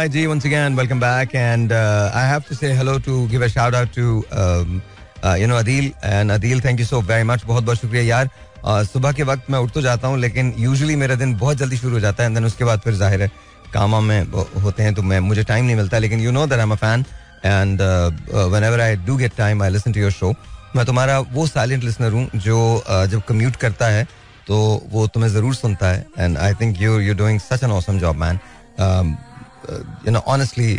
Right, G, once again, welcome back. And I have to say hello to give a shout out to, Adil. And Adil, thank you so very much. बहुत बहुत शुक्रिया यार. सुबह के वक्त मैं उठ तो जाता हूँ, लेकिन यूजुअली मेरा दिन बहुत जल्दी शुरू हो जाता है. एंड देन उसके बाद फिर जाहिर है काम में होते हैं, तो मुझे टाइम नहीं मिलता. लेकिन you know that I am a fan. And whenever I do get time I listen to your show. मैं तुम्हारा वो साइलेंट लिसनर हूँ जो जब कम्यूट करता है तो वो तुम्हें ज़रूर सुनता है. And I think you're doing such an awesome job, man. Honestly,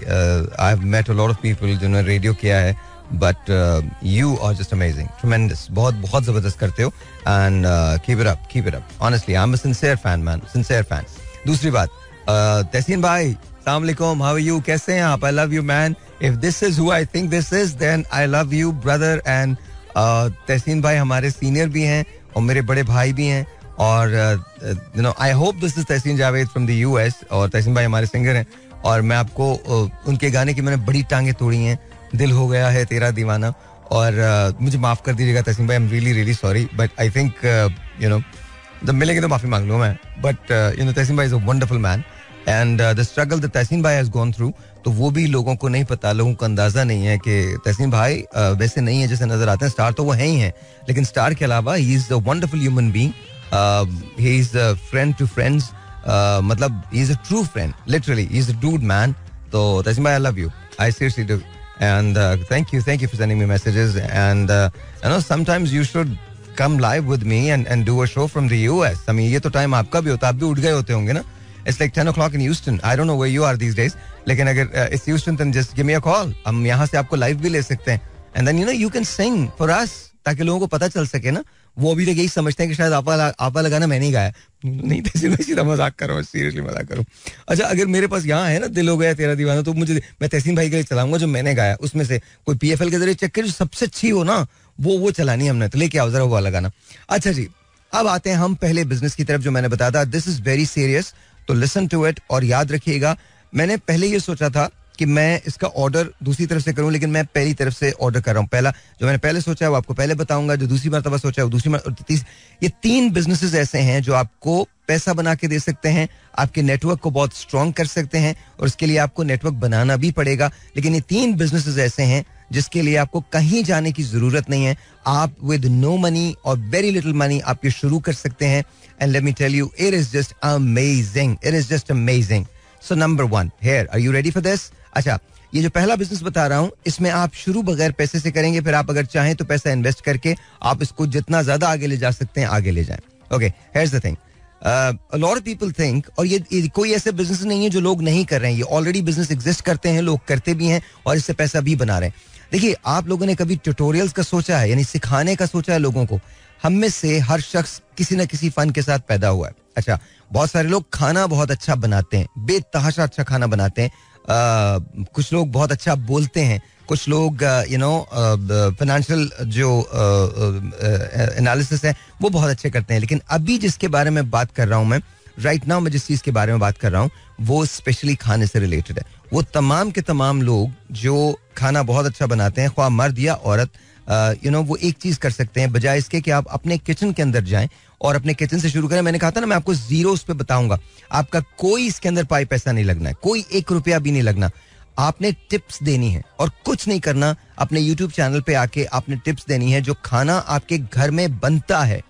I've met a lot of people जिन्होंने रेडियो किया है, but you are just amazing, tremendous. बहुत ज़बरदस्त करते हो. And keep it up. Honestly, I'm a sincere fan, man. Sincere fan. दूसरी बात, तहसीन भाई, अस्सलाम वालेकुम, how are you? कैसे हैं आप? I love you, man. If this is who I think this is, then I love you, brother. And तहसीन भाई हमारे सीनियर भी हैं और मेरे बड़े भाई भी हैं. और I hope this is Tahseen Javed from the US. और तहसीन भाई हमारे सिंगर हैं और मैं आपको उनके गाने की मैंने बड़ी टांगें तोड़ी हैं. दिल हो गया है तेरा दीवाना. और मुझे माफ़ कर दीजिएगा तहसीन भाई, I am really sorry, but I think जब मिलेंगे तो माफ़ी मांग लूँ मैं. बट तहसीन भाई is a wonderful man. And the struggle the Tahseen भाई हैज़ गॉन थ्रू, तो वो भी लोगों को नहीं पता, लोगों को अंदाज़ा नहीं है कि तहसीन भाई वैसे नहीं है जैसे नज़र आते हैं. स्टार तो वो हैं ही हैं, लेकिन स्टार के अलावा he is a wonderful human being. He is a friend to friends. मतलब he is a true friend. Literally, he is a dude, man. So that's why I love you. I seriously do. And thank you for sending me messages. And sometimes you should come live with me and do a show from the US. I mean, ये तो time आपका भी होता, आप भी उठ गए होते होंगे ना. It's like 10 o'clock in Houston. I don't know where you are these days. लेकिन अगर it's Houston, then just give me a call. हम यहाँ से आपको live भी ले सकते हैं. And then you can sing for us, ताकि लोगों को पता चल सके ना. वो अभी तक यही समझते हैं कि शायद आपा लगाना मैंने ही गाया. नहीं, तहसीन सीधा मजाक कर रहा हूँ, सीरियसली मजाक करूँ. अच्छा, अगर मेरे पास यहाँ है ना दिल हो गया तेरा दीवाना, तो मैं तहसीन भाई के लिए चलाऊंगा जो मैंने गाया. उसमें से कोई PFL के जरिए चेक कर, जो सबसे अच्छी हो ना वो चलानी है हमने. तो लेके आओ जरा वो वाला गाना. अच्छा जी, अब आते हैं हम पहले बिजनेस की तरफ, जो मैंने बताया था. दिस इज वेरी सीरियस, तो लिसन टू इट. और याद रखिएगा, मैंने पहले ये सोचा था कि मैं इसका ऑर्डर दूसरी तरफ से करूं, लेकिन मैं पहली तरफ से ऑर्डर कर रहा हूं. पहला जो मैंने पहले सोचा है वो आपको पहले बताऊंगा, जो दूसरी मर्तबा सोचा है वो दूसरी मर्तबा. ये 3 बिजनेसेस ऐसे हैं जो आपको पैसा बना के दे सकते हैं, आपके नेटवर्क को बहुत स्ट्रांग कर सकते हैं, और उसके लिए आपको नेटवर्क बनाना भी पड़ेगा. लेकिन ये 3 बिजनेसेस ऐसे हैं जिसके लिए आपको कहीं जाने की जरूरत नहीं है. आप विद नो मनी और वेरी लिटिल मनी आप ये शुरू कर सकते हैं. And let me tell you, it is just amazing. So number 1 here, are you ready for this? अच्छा, ये जो पहला बिजनेस बता रहा हूं, इसमें आप शुरू बगैर पैसे से करेंगे. फिर आप अगर चाहें तो पैसा इन्वेस्ट करके आप इसको जितना ज्यादा आगे ले जा सकते हैं आगे ले जाएं. Okay, here's the thing. A lot of people think, और ये कोई ऐसे बिजनेस नहीं है जो लोग नहीं कर रहे हैं. ये ऑलरेडी बिजनेस एग्जिस्ट करते हैं, लोग करते भी हैं और इससे पैसा भी बना रहे हैं. देखिए, आप लोगों ने कभी ट्यूटोरियल्स का सोचा है, यानी सिखाने का सोचा है लोगों को? हम में से हर शख्स किसी न किसी फन के साथ पैदा हुआ है. अच्छा, बहुत सारे लोग खाना बहुत अच्छा बनाते हैं, बेतहाशा अच्छा खाना बनाते हैं. कुछ लोग बहुत अच्छा बोलते हैं, कुछ लोग फाइनेंशियल जो एनालिसिस है वो बहुत अच्छे करते हैं. लेकिन अभी जिसके बारे में बात कर रहा हूं मैं, राइट नाउ मैं जिस चीज़ के बारे में बात कर रहा हूं, वो स्पेशली खाने से रिलेटेड है. वो तमाम के तमाम लोग जो खाना बहुत अच्छा बनाते हैं, ख्वाह मर्द या औरत, वो एक चीज़ कर सकते हैं, बजाय इसके कि आप अपने किचन के अंदर जाएं और अपने किचन से शुरू करें. मैंने कहा था ना, मैं आपको जीरो उस पर बताऊंगा. आपका कोई इसके अंदर पाई पैसा नहीं लगना है, कोई 1 रुपया भी नहीं लगना. आपने टिप्स देनी है और कुछ नहीं करना. अपने YouTube चैनल पे आके आपने टिप्स देनी है जो खाना आपके घर में बनता है.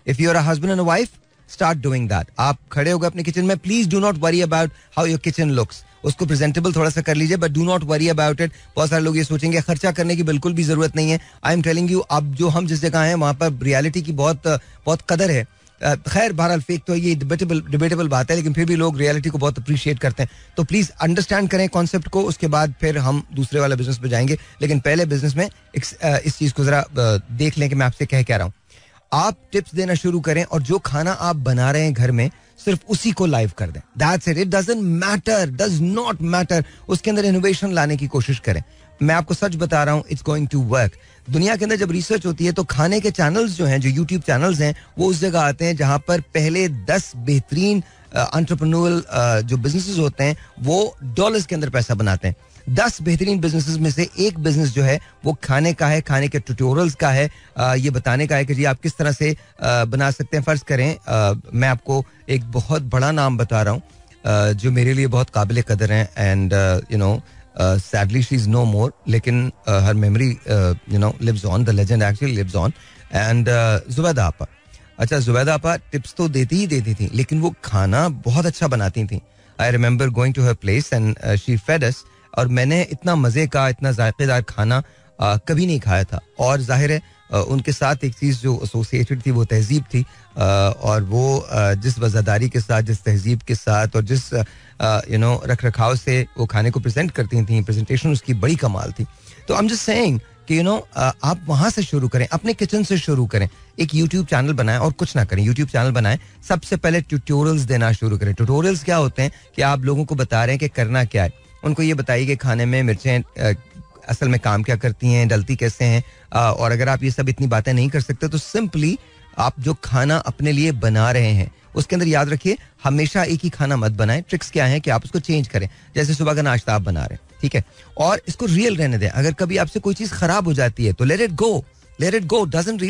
If you are a husband and wife, start doing that. आप खड़े हो गए अपने किचन में, please do not worry about how your kitchen looks. उसको प्रेजेंटेबल थोड़ा सा कर लीजिए, but do not worry about it. बहुत सारे लोग ये सोचेंगे खर्चा करने की बिल्कुल भी जरूरत नहीं है. आई एम टेलिंग यू, अब जो हम जिस जगह हैं वहां पर रियलिटी की बहुत कदर है. खैर, बहरहाल फेक तो ये डिबेटेबल बात है, लेकिन फिर भी लोग रियलिटी को बहुत अप्रिशिएट करते हैं. तो प्लीज अंडरस्टैंड करें कॉन्सेप्ट को, उसके बाद फिर हम दूसरे वाले बिजनेस पे जाएंगे. लेकिन पहले बिजनेस में इस चीज को जरा देख लें कि मैं आपसे कह क्या रहा हूं. आप टिप्स देना शुरू करें और जो खाना आप बना रहे हैं घर में, सिर्फ उसी को लाइव कर दें. That's it. It doesn't matter, does not matter. उसके अंदर इनोवेशन लाने की कोशिश करें. मैं आपको सच बता रहा हूं, इट्स गोइंग टू वर्क. दुनिया के अंदर जब रिसर्च होती है तो खाने के चैनल्स जो हैं, जो यूट्यूब चैनल्स हैं, वो उस जगह आते हैं जहां पर पहले 10 बेहतरीन एंटरप्रेन्योरल जो बिजनेसेस होते हैं वो डॉलर्स के अंदर पैसा बनाते हैं. 10 बेहतरीन बिजनेसेस में से एक बिजनेस जो है वो खाने का है, खाने के ट्यूटोरियल्स का है. ये बताने का है कि जी आप किस तरह से बना सकते हैं. फर्ज करें मैं आपको एक बहुत बड़ा नाम बता रहा हूँ, जो मेरे लिए बहुत काबिल कदर हैं, and you know sadly she is no more, लेकिन her memory you know lives on, the legend actually lives on. And Zubaida आपा, अच्छा जुबैदा आपा टिप्स तो देती ही देती थी, लेकिन वो खाना बहुत अच्छा बनाती थी. I remember going to her place and she fed us, और मैंने इतना मज़े का, इतना जायकेदार खाना कभी नहीं खाया था. और जाहिर है उनके साथ एक चीज़ जो एसोसिएटेड थी वो तहजीब थी, और वो जिस वज़ादारी के साथ, जिस तहजीब के साथ, और जिस यू नो रख रखाव से वो खाने को प्रेजेंट करती थी, प्रेजेंटेशन उसकी बड़ी कमाल थी. तो आई एम जस्ट सेइंग कि यू नो आप वहाँ से शुरू करें, अपने किचन से शुरू करें. एक यूट्यूब चैनल बनाएं और कुछ ना करें, यूट्यूब चैनल बनाएं, सबसे पहले ट्यूटोरियल्स देना शुरू करें. ट्यूटोरियल्स क्या होते हैं कि आप लोगों को बता रहे हैं कि करना क्या है. उनको ये बताइए कि खाने में मिर्चें असल में काम क्या करती हैं, डलती कैसे हैं, और अगर आप ये सब इतनी बातें नहीं कर सकते तो सिंपली आप जो खाना अपने लिए बना रहे हैं उसके अंदर याद रखिए हमेशा एक ही खाना मत बनाएं. ट्रिक्स क्या है कि आप उसको चेंज करें. जैसे सुबह का नाश्ता आप बना रहे हैं, ठीक है, और इसको रियल रहने दें. अगर कभी आपसे कोई चीज खराब हो जाती है तो let it go, doesn't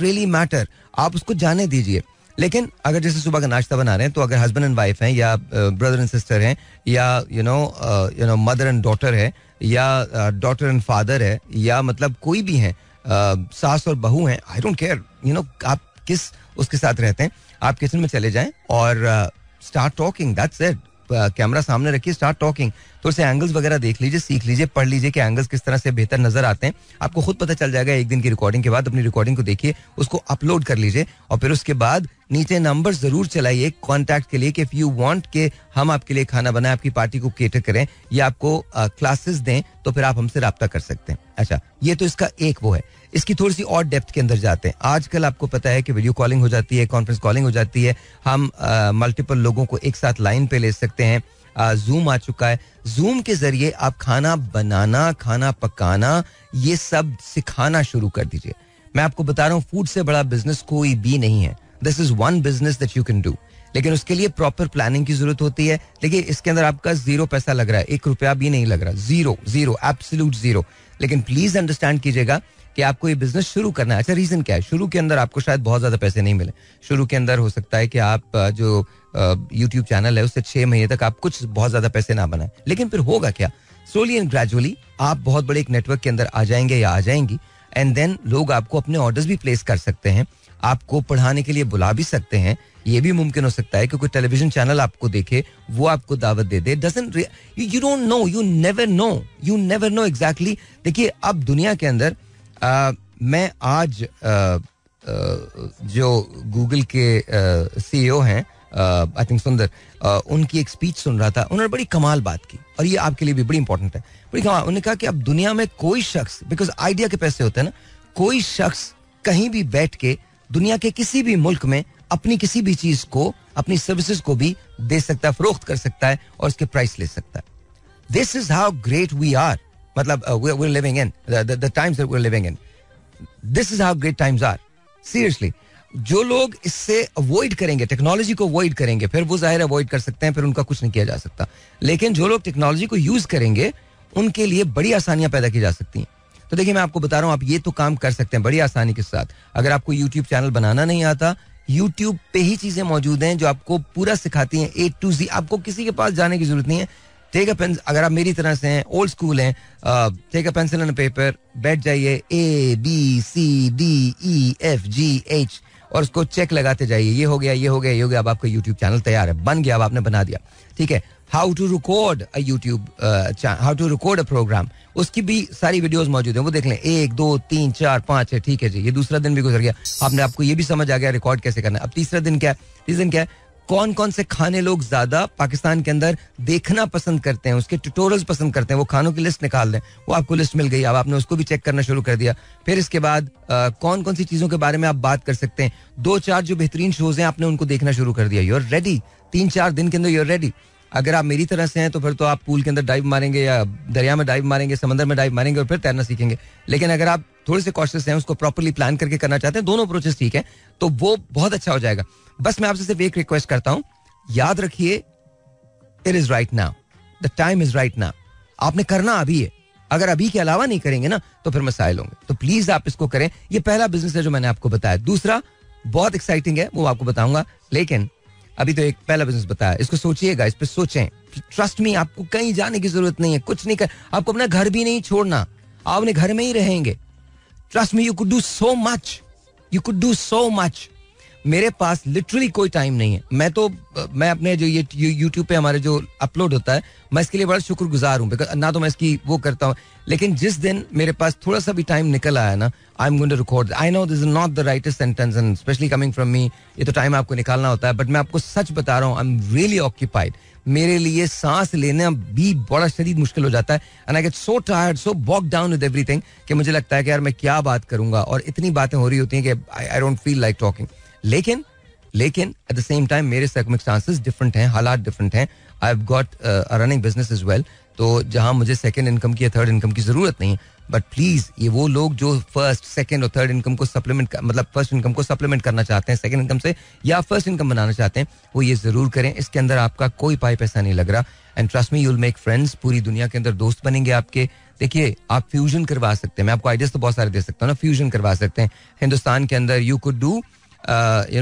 really matter, आप उसको जाने दीजिए. लेकिन अगर जैसे सुबह का नाश्ता बना रहे हैं तो अगर हस्बैंड एंड वाइफ हैं, या ब्रदर एंड सिस्टर हैं, या you no mother and daughter है, या डॉटर एंड फादर है, या मतलब कोई भी है, सास और बहू हैं, I don't care, you know आप किस उसके साथ रहते हैं, आप किचन में चले जाएं और start talking, that's it. Camera सामने रखिए, स्टार्ट टॉकिंग. थोड़े से एंगल्स वगैरह देख लीजिए, सीख लीजिए, पढ़ लीजिए कि एंगल्स किस तरह से बेहतर नजर आते हैं. आपको खुद पता चल जाएगा. एक दिन की रिकॉर्डिंग के बाद अपनी रिकॉर्डिंग को देखिए, उसको अपलोड कर लीजिए, और फिर उसके बाद नीचे नंबर जरूर चलाइए कॉन्टैक्ट के लिए कि इफ यू वांट के हम आपके लिए खाना बनाएं, आपकी पार्टी को केटर करें, या आपको क्लासेस दें, तो फिर आप हमसे रब्ता कर सकते हैं. अच्छा, ये तो इसका एक वो है. इसकी थोड़ी सी और डेप्थ के अंदर जाते हैं. आजकल आपको पता है कि वीडियो कॉलिंग हो जाती है, कॉन्फ्रेंस कॉलिंग हो जाती है, हम मल्टीपल लोगों को एक साथ लाइन पे ले सकते हैं. जूम आ चुका है. जूम के जरिए आप खाना बनाना, खाना पकाना, ये सब सिखाना शुरू कर दीजिए. मैं आपको बता रहा हूँ, फूड से बड़ा बिजनेस कोई भी नहीं है. This is one business that you can do, लेकिन उसके लिए प्रॉपर प्लानिंग की जरूरत होती है. देखिए, इसके अंदर आपका 0 पैसा लग रहा है, 1 रुपया भी नहीं लग रहा, जीरो, एब्सोल्यूट जीरो. लेकिन प्लीज अंडरस्टैंड कीजिएगा कि आपको ये बिजनेस शुरू करना है. अच्छा, रीजन क्या है? शुरू के अंदर आपको शायद बहुत ज्यादा पैसे नहीं मिले. शुरू के अंदर हो सकता है कि आप जो यूट्यूब चैनल है उससे 6 महीने तक आप कुछ बहुत ज्यादा पैसे ना बनाए. लेकिन फिर होगा क्या? स्लोली एंड ग्रेजुअली आप बहुत बड़े एक नेटवर्क के अंदर आ जाएंगे या आ जाएंगी, एंड देन लोग आपको अपने ऑर्डर्स भी प्लेस कर सकते हैं, आपको पढ़ाने के लिए बुला भी सकते हैं. ये भी मुमकिन हो सकता है कि कोई टेलीविजन चैनल आपको देखे, वो आपको दावत दे दे. You don't know, you never know exactly. देखिए, अब दुनिया के अंदर मैं आज जो गूगल के सीईओ हैं, आई थिंक सुंदर, उनकी एक स्पीच सुन रहा था. उन्होंने बड़ी कमाल बात की, और ये आपके लिए भी बड़ी इंपॉर्टेंट है, बड़ी कमाल. उन्होंने कहा कि अब दुनिया में कोई शख्स, बिकॉज आइडिया के पैसे होते हैं ना, कोई शख्स कहीं भी बैठ के दुनिया के किसी भी मुल्क में अपनी किसी भी चीज को, अपनी सर्विसेज को भी दे सकता है, फरोख्त कर सकता है, और उसके प्राइस ले सकता है. This is how great we are. मतलब we're living in the times that we're living in. This is how great times are. Seriously. जो लोग इससे अवॉइड करेंगे, टेक्नोलॉजी को अवॉइड करेंगे, फिर वो जाहिर अवॉइड कर सकते हैं, फिर उनका कुछ नहीं किया जा सकता. लेकिन जो लोग टेक्नोलॉजी को यूज करेंगे, उनके लिए बड़ी आसानियां पैदा की जा सकती हैं. तो देखिए, मैं आपको बता रहा हूं, आप ये तो काम कर सकते हैं बड़ी आसानी के साथ. अगर आपको यूट्यूब चैनल बनाना नहीं आता, यूट्यूब पे ही चीजें मौजूद हैं जो आपको पूरा सिखाती हैं A to Z. आपको किसी के पास जाने की जरूरत नहीं है. टेक अ पेंसिल, अगर आप मेरी तरह से हैं, ओल्ड स्कूल हैं, take a pencil and paper, बैठ जाइए, ABCDEFGH, और उसको चेक लगाते जाइए. ये हो गया, ये हो गया, ये हो गया. अब आपका यूट्यूब चैनल तैयार है, बन गया, अब आपने बना दिया. ठीक है. How to record a YouTube, how to record a program, उसकी भी सारी वीडियोस मौजूद हैं, वो देख लें. 1 2 3 4 5 है, ठीक है जी. ये दूसरा दिन भी गुजर गया, आपने, आपको ये भी समझ आ गया रिकॉर्ड कैसे करना है. अब तीसरा दिन क्या है? तीसरा दिन क्या है? कौन कौन से खाने लोग ज्यादा पाकिस्तान के अंदर देखना पसंद करते हैं, उसके ट्यूटोरियल्स पसंद करते हैं, वो खानों की लिस्ट निकाल दें. वो आपको लिस्ट मिल गई, अब आपने उसको भी चेक करना शुरू कर दिया. फिर इसके बाद कौन कौन सी चीजों के बारे में आप बात कर सकते हैं. 2-4 जो बेहतरीन शोज हैं, आपने उनको देखना शुरू कर दिया. Your ready. 3-4 दिन के अंदर यूर रेडी. अगर आप मेरी तरह से हैं तो फिर तो आप पूल के अंदर डाइव मारेंगे, या दरिया में डाइव मारेंगे, समंदर में डाइव मारेंगे, और फिर तैरना सीखेंगे. लेकिन अगर आप थोड़े से कॉशियस हैं, उसको प्रॉपर्ली प्लान करके करना चाहते हैं, दोनों अप्रोचेस ठीक है, तो वो बहुत अच्छा हो जाएगा. बस मैं आपसे सिर्फ एक रिक्वेस्ट करता हूं, याद रखिए, it is right now, the time is right now. आपने करना अभी है. अगर अभी के अलावा नहीं करेंगे ना, तो फिर मसाइल होंगे. तो प्लीज आप इसको करें. ये पहला बिजनेस है जो मैंने आपको बताया. दूसरा बहुत एक्साइटिंग है, वो आपको बताऊंगा. लेकिन अभी तो एक पहला बिजनेस बताया, इसको सोचिएगा, इस पे सोचें. ट्रस्ट मी, आपको कहीं जाने की जरूरत नहीं है, कुछ नहीं कर, आपको अपना घर भी नहीं छोड़ना, आप अपने घर में ही रहेंगे. Trust me, you could do so much, you could do so much. मेरे पास लिटरली कोई टाइम नहीं है. मैं अपने जो ये यूट्यूब पे हमारे जो अपलोड होता है, मैं इसके लिए बड़ा शुक्रगुजार हूँ. ना तो मैं इसकी वो करता हूँ, लेकिन जिस दिन मेरे पास थोड़ा सा भी टाइम निकल आया ना, I am going to record. I know this is not the rightest sentence and specially coming from me, ये तो टाइम आपको निकालना होता है, बट मैं आपको सच बता रहा हूँ, आई एम रियली ऑक्यूपाइड. मेरे लिए सांस लेना भी बड़ा शदीद मुश्किल हो जाता है. And I get so tired, so bogged down with everything कि मुझे लगता है कि यार मैं क्या बात करूंगा, और इतनी बातें हो रही होती हैं कि I don't feel like talking. लेकिन एट द सेम टाइम मेरे सर्कमस्टांसेस डिफरेंट हैं, हालात डिफरेंट हैं. I have got a running business as well, तो जहां मुझे सेकंड इनकम की या थर्ड इनकम की जरूरत नहीं है. बट प्लीज, ये वो लोग जो फर्स्ट, सेकंड और थर्ड इनकम को सप्लीमेंट, मतलब फर्स्ट इनकम को सप्लीमेंट करना चाहते हैं सेकंड इनकम से, या फर्स्ट इनकम बनाना चाहते हैं, वो ये जरूर करें. इसके अंदर आपका कोई पाई पैसा नहीं लग रहा. And trust me, you will make friends. पूरी दुनिया के अंदर दोस्त बनेंगे आपके. देखिए, आप फ्यूजन करवा सकते हैं, मैं आपको आइडियाज तो बहुत सारे दे सकता हूँ ना. फ्यूजन करवा सकते हैं हिंदुस्तान के अंदर. You could do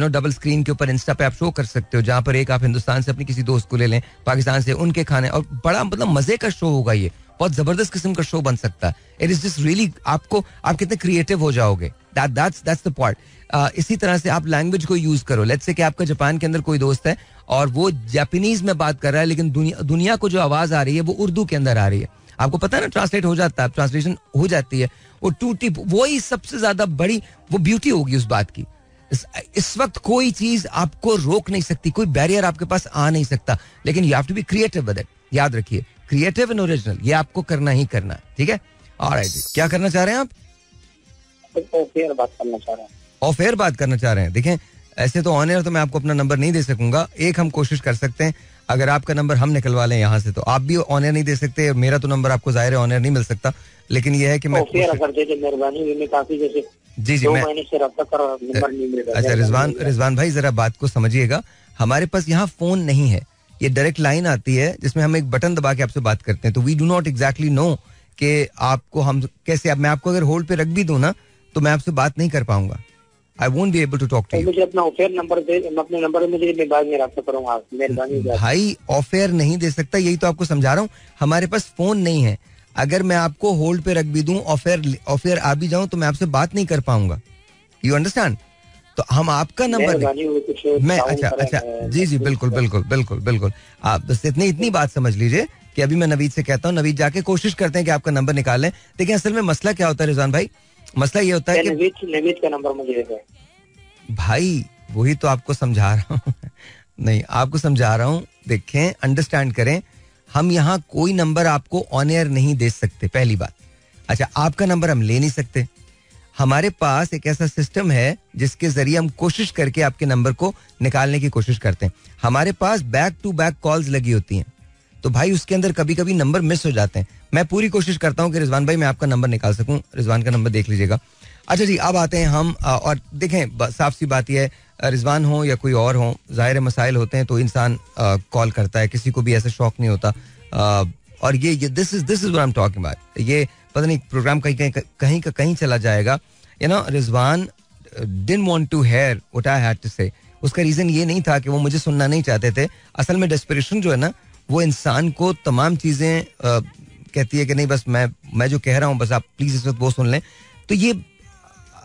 double screen के ऊपर इंस्टा पे आप शो कर सकते हो, जहां पर एक आप हिंदुस्तान से अपनी किसी दोस्त को ले लें, पाकिस्तान से उनके खाने, और बड़ा मतलब मजे का शो होगा. ये बहुत जबरदस्त किस्म का शो बन सकता है. इट इज जस्ट रियली, आप कितने क्रिएटिव हो जाओगे, दैट्स द पॉइंट. इसी तरह से आप लैंग्वेज को यूज करो. लेट्स से कि आपका जापान के अंदर कोई दोस्त है और वो जापानीज में बात कर रहा है, लेकिन दुनिया को जो आवाज आ रही है वो उर्दू के अंदर आ रही है. आपको पता है ना, ट्रांसलेट हो जाता है, ट्रांसलेशन हो जाती है, वो टूटी, वही सबसे ज्यादा बड़ी वो ब्यूटी होगी उस बात की. इस वक्त कोई चीज आपको रोक नहीं सकती, कोई बैरियर आपके पास आ नहीं सकता, लेकिन you have to be creative with it. याद रखिए, क्रिएटिव एंड ओरिजिनल, ये आपको करना ही करना है. ठीक है, ऑलराइट. क्या करना चाह रहे हैं आप? ऑफ-एयर बात करना चाह रहे हैं. ऑफ-एयर बात करना चाह रहे हैं. देखें, ऐसे तो ऑन एयर तो मैं आपको अपना नंबर नहीं दे सकूंगा. एक हम कोशिश कर सकते हैं, अगर आपका नंबर हम निकलवा लें यहाँ से, तो आप भी ऑन एयर नहीं दे सकते. मेरा तो नंबर आपको जाहिर है ऑन एयर नहीं मिल सकता, लेकिन यह है कि मैं मेहरबानी, काफी जैसे जी मैं अच्छा, रिजवान भाई जरा बात को समझिएगा. हमारे पास यहाँ फोन नहीं है, ये डायरेक्ट लाइन आती है जिसमें हम एक बटन दबा के आपसे बात करते हैं. तो we do not exactly know कि आपको हम कैसे, अब मैं आपको अगर होल्ड पे रख भी दूं ना, तो मैं आपसे बात नहीं कर पाऊंगा. I won't be able to talk to you. मुझे अपना ऑफ-एयर नंबर दे, मैं अपने नंबर में मुझे बाद में रब्ता करूंगा. मेहरबानी भाई, ऑफ-एयर नहीं दे सकता, यही तो आपको समझा रहा हूँ. हमारे पास फोन नहीं है. अगर मैं आपको होल्ड पे रख भी दूं, ऑफ-एयर आ भी जाऊं, तो मैं आपसे बात नहीं कर पाऊंगा. You understand? तो हम आपका नंबर मैं अच्छा जी बिल्कुल आप बस इतनी बात समझ लीजिए कि अभी मैं नवीद से कहता हूँ, नवीद जाके कोशिश करते हैं कि आपका नंबर निकालें. देखिए, असल में मसला क्या होता है रिजवान भाई, मसला ये होता है कि नवीद का नंबर मुझे दे भाई. वही तो आपको समझा रहा हूँ नहीं, आपको समझा रहा हूँ. देखें, अंडरस्टैंड करें, हम यहाँ कोई नंबर आपको ऑन एयर नहीं दे सकते, पहली बात. अच्छा, आपका नंबर हम ले नहीं सकते. हमारे पास एक ऐसा सिस्टम है जिसके जरिए हम कोशिश करके आपके नंबर को निकालने की कोशिश करते हैं. हमारे पास बैक टू बैक कॉल्स लगी होती हैं, तो भाई उसके अंदर कभी कभी नंबर मिस हो जाते हैं. मैं पूरी कोशिश करता हूं कि रिजवान भाई मैं आपका नंबर निकाल सकूं. रिजवान का नंबर देख लीजिएगा. अच्छा जी, अब आते हैं हम और देखें, साफ सी बात यह है, रिजवान हो या कोई और हो, ज़ाहिर मसाइल होते हैं तो इंसान कॉल करता है, किसी को भी ऐसा शौक नहीं होता. और ये this is what I am talking about. ये पता नहीं प्रोग्राम कहीं चला जाएगा. You know, Rizwan didn't want to hear what I had to say. उसका रीजन ये नहीं था कि वो मुझे सुनना नहीं चाहते थे. असल में डेस्परेशन जो है ना, वो इंसान को तमाम चीजें कहती है कि नहीं, बस मैं जो कह रहा हूँ बस आप प्लीज इस वक्त वो सुन लें. तो ये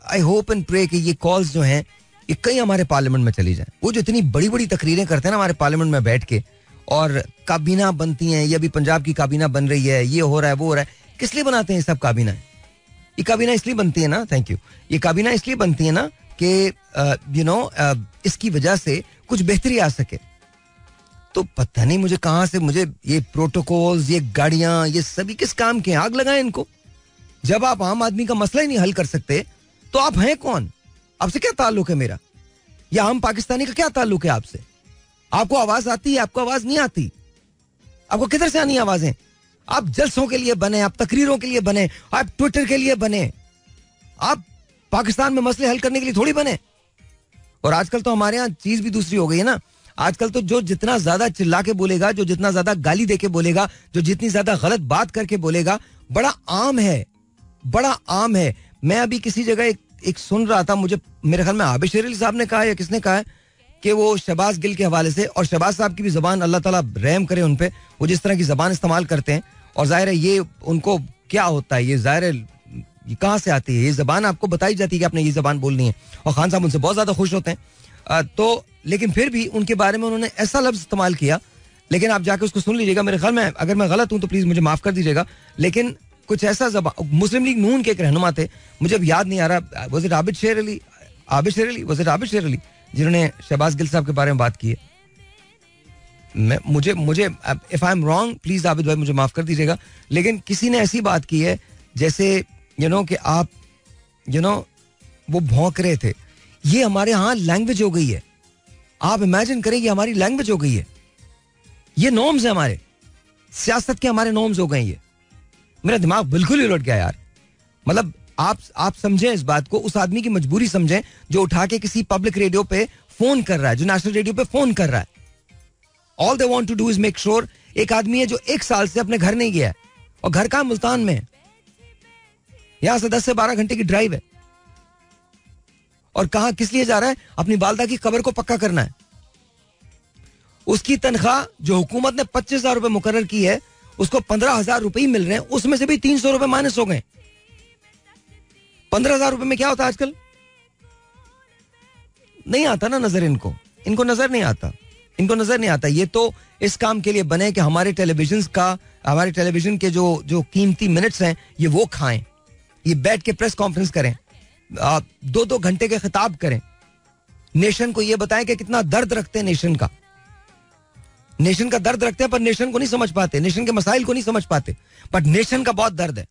आई होप एंड प्रे कि ये कॉल्स जो हैं ये कहीं हमारे पार्लियामेंट में चली जाए. वो जो इतनी बड़ी बड़ी तकरीरें करते हैं ना हमारे पार्लियामेंट में बैठ के, और काबीना बनती हैं, ये अभी पंजाब की काबीना बन रही है, ये हो रहा है, वो हो रहा है. किस लिए बनाते हैं ये सब काबीना? ये काबीना इसलिए बनती है ना, थैंक यू, ये काबीना इसलिए बनती है ना कि यू नो इसकी वजह से कुछ बेहतरी आ सके. तो पता नहीं मुझे कहां से, मुझे ये प्रोटोकॉल्स, ये गाड़ियां, ये सभी किस काम के? आग लगाएं इनको. जब आप आम आदमी का मसला ही नहीं हल कर सकते तो आप हैं कौन? आपसे क्या ताल्लुक है मेरा, या आम पाकिस्तानी का क्या ताल्लुक है आपसे? आपको आवाज आती है, आपको आवाज नहीं आती? आपको किधर से आनी आवाजें? आप जलसों के लिए बने, आप तकरीरों के लिए बने, आप ट्विटर के लिए बने, आप पाकिस्तान में मसले हल करने के लिए थोड़ी बने. और आजकल तो हमारे यहाँ चीज भी दूसरी हो गई है ना. आजकल तो जो जितना ज्यादा चिल्ला के बोलेगा, जो जितना ज्यादा गाली दे के बोलेगा, जो जितनी ज्यादा गलत बात करके बोलेगा, बड़ा आम है, बड़ा आम है. मैं अभी किसी जगह एक सुन रहा था, मुझे मेरे ख्याल में आबिद शेर अली साहब ने कहा या किसने कहा है कि वो शहबाज गिल के हवाले से, और शहबाज साहब की भी ज़बान अल्लाह ताला रहम करे उन पे, वो जिस तरह की ज़बान इस्तेमाल करते हैं, और जाहिर है ये उनको क्या होता है, ये जाहिर है ये कहाँ से आती है, ये ज़बान आपको बताई जाती है कि आपने ये ज़बान बोलनी है, और खान साहब उनसे बहुत ज़्यादा खुश होते हैं। तो लेकिन फिर भी उनके बारे में उन्होंने ऐसा लफ्ज़ इस्तेमाल किया, लेकिन आप जाके उसको सुन लीजिएगा, मेरे ख्याल में अगर मैं गलत हूँ तो प्लीज़ मुझे माफ़ कर दीजिएगा, लेकिन कुछ ऐसा ज़बान, मुस्लिम लीग नून के एक रहनुमा थे, मुझे अब याद नहीं आ रहा, वाज इट आबिद शेर अली, जिन्होंने शहबाज गिल साहब के बारे में बात की है। मुझे if I am wrong please Abid भाई मुझे माफ कर दीजिएगा, लेकिन किसी ने ऐसी बात की है जैसे कि आप वो भौंक रहे थे। ये हमारे यहाँ लैंग्वेज हो गई है, आप इमेजिन करें, ये हमारी लैंग्वेज हो गई है, ये नॉर्म्स है हमारे, सियासत के हमारे नॉर्म्स हो गए। ये मेरा दिमाग बिल्कुल ही उलट गया यार। मतलब आप समझें इस बात को, उस आदमी की मजबूरी समझें जो उठा के किसी पब्लिक रेडियो पे फोन कर रहा है, जो नेशनल रेडियो पे फोन कर रहा है। All they want to do is make sure, एक आदमी है जो 1 साल से अपने घर नहीं गया है, और घर का मुल्तान में है, यहां से 10 से 12 घंटे की ड्राइव है, और कहां किस लिए जा रहा है, अपनी वालदा की कब्र को पक्का करना है। उसकी तनख्वाह जो हुकूमत ने 25,000 रुपए मुकर्रर की है, उसको 15,000 रुपए ही मिल रहे हैं, उसमें से भी 300 रुपए माइनस हो गए। 15,000 रुपए में क्या होता है आजकल, नहीं आता ना नजर, इनको नजर नहीं आता। ये तो इस काम के लिए बने कि हमारे टेलीविजन के जो कीमती मिनट्स हैं ये वो खाएं, ये बैठ के प्रेस कॉन्फ्रेंस करें, 2-2 घंटे के खिताब करें, नेशन को ये बताएं कि कितना दर्द रखते हैं, नेशन का दर्द रखते हैं, पर नेशन को नहीं समझ पाते, नेशन के मसाइल को नहीं समझ पाते, बट नेशन का बहुत दर्द है।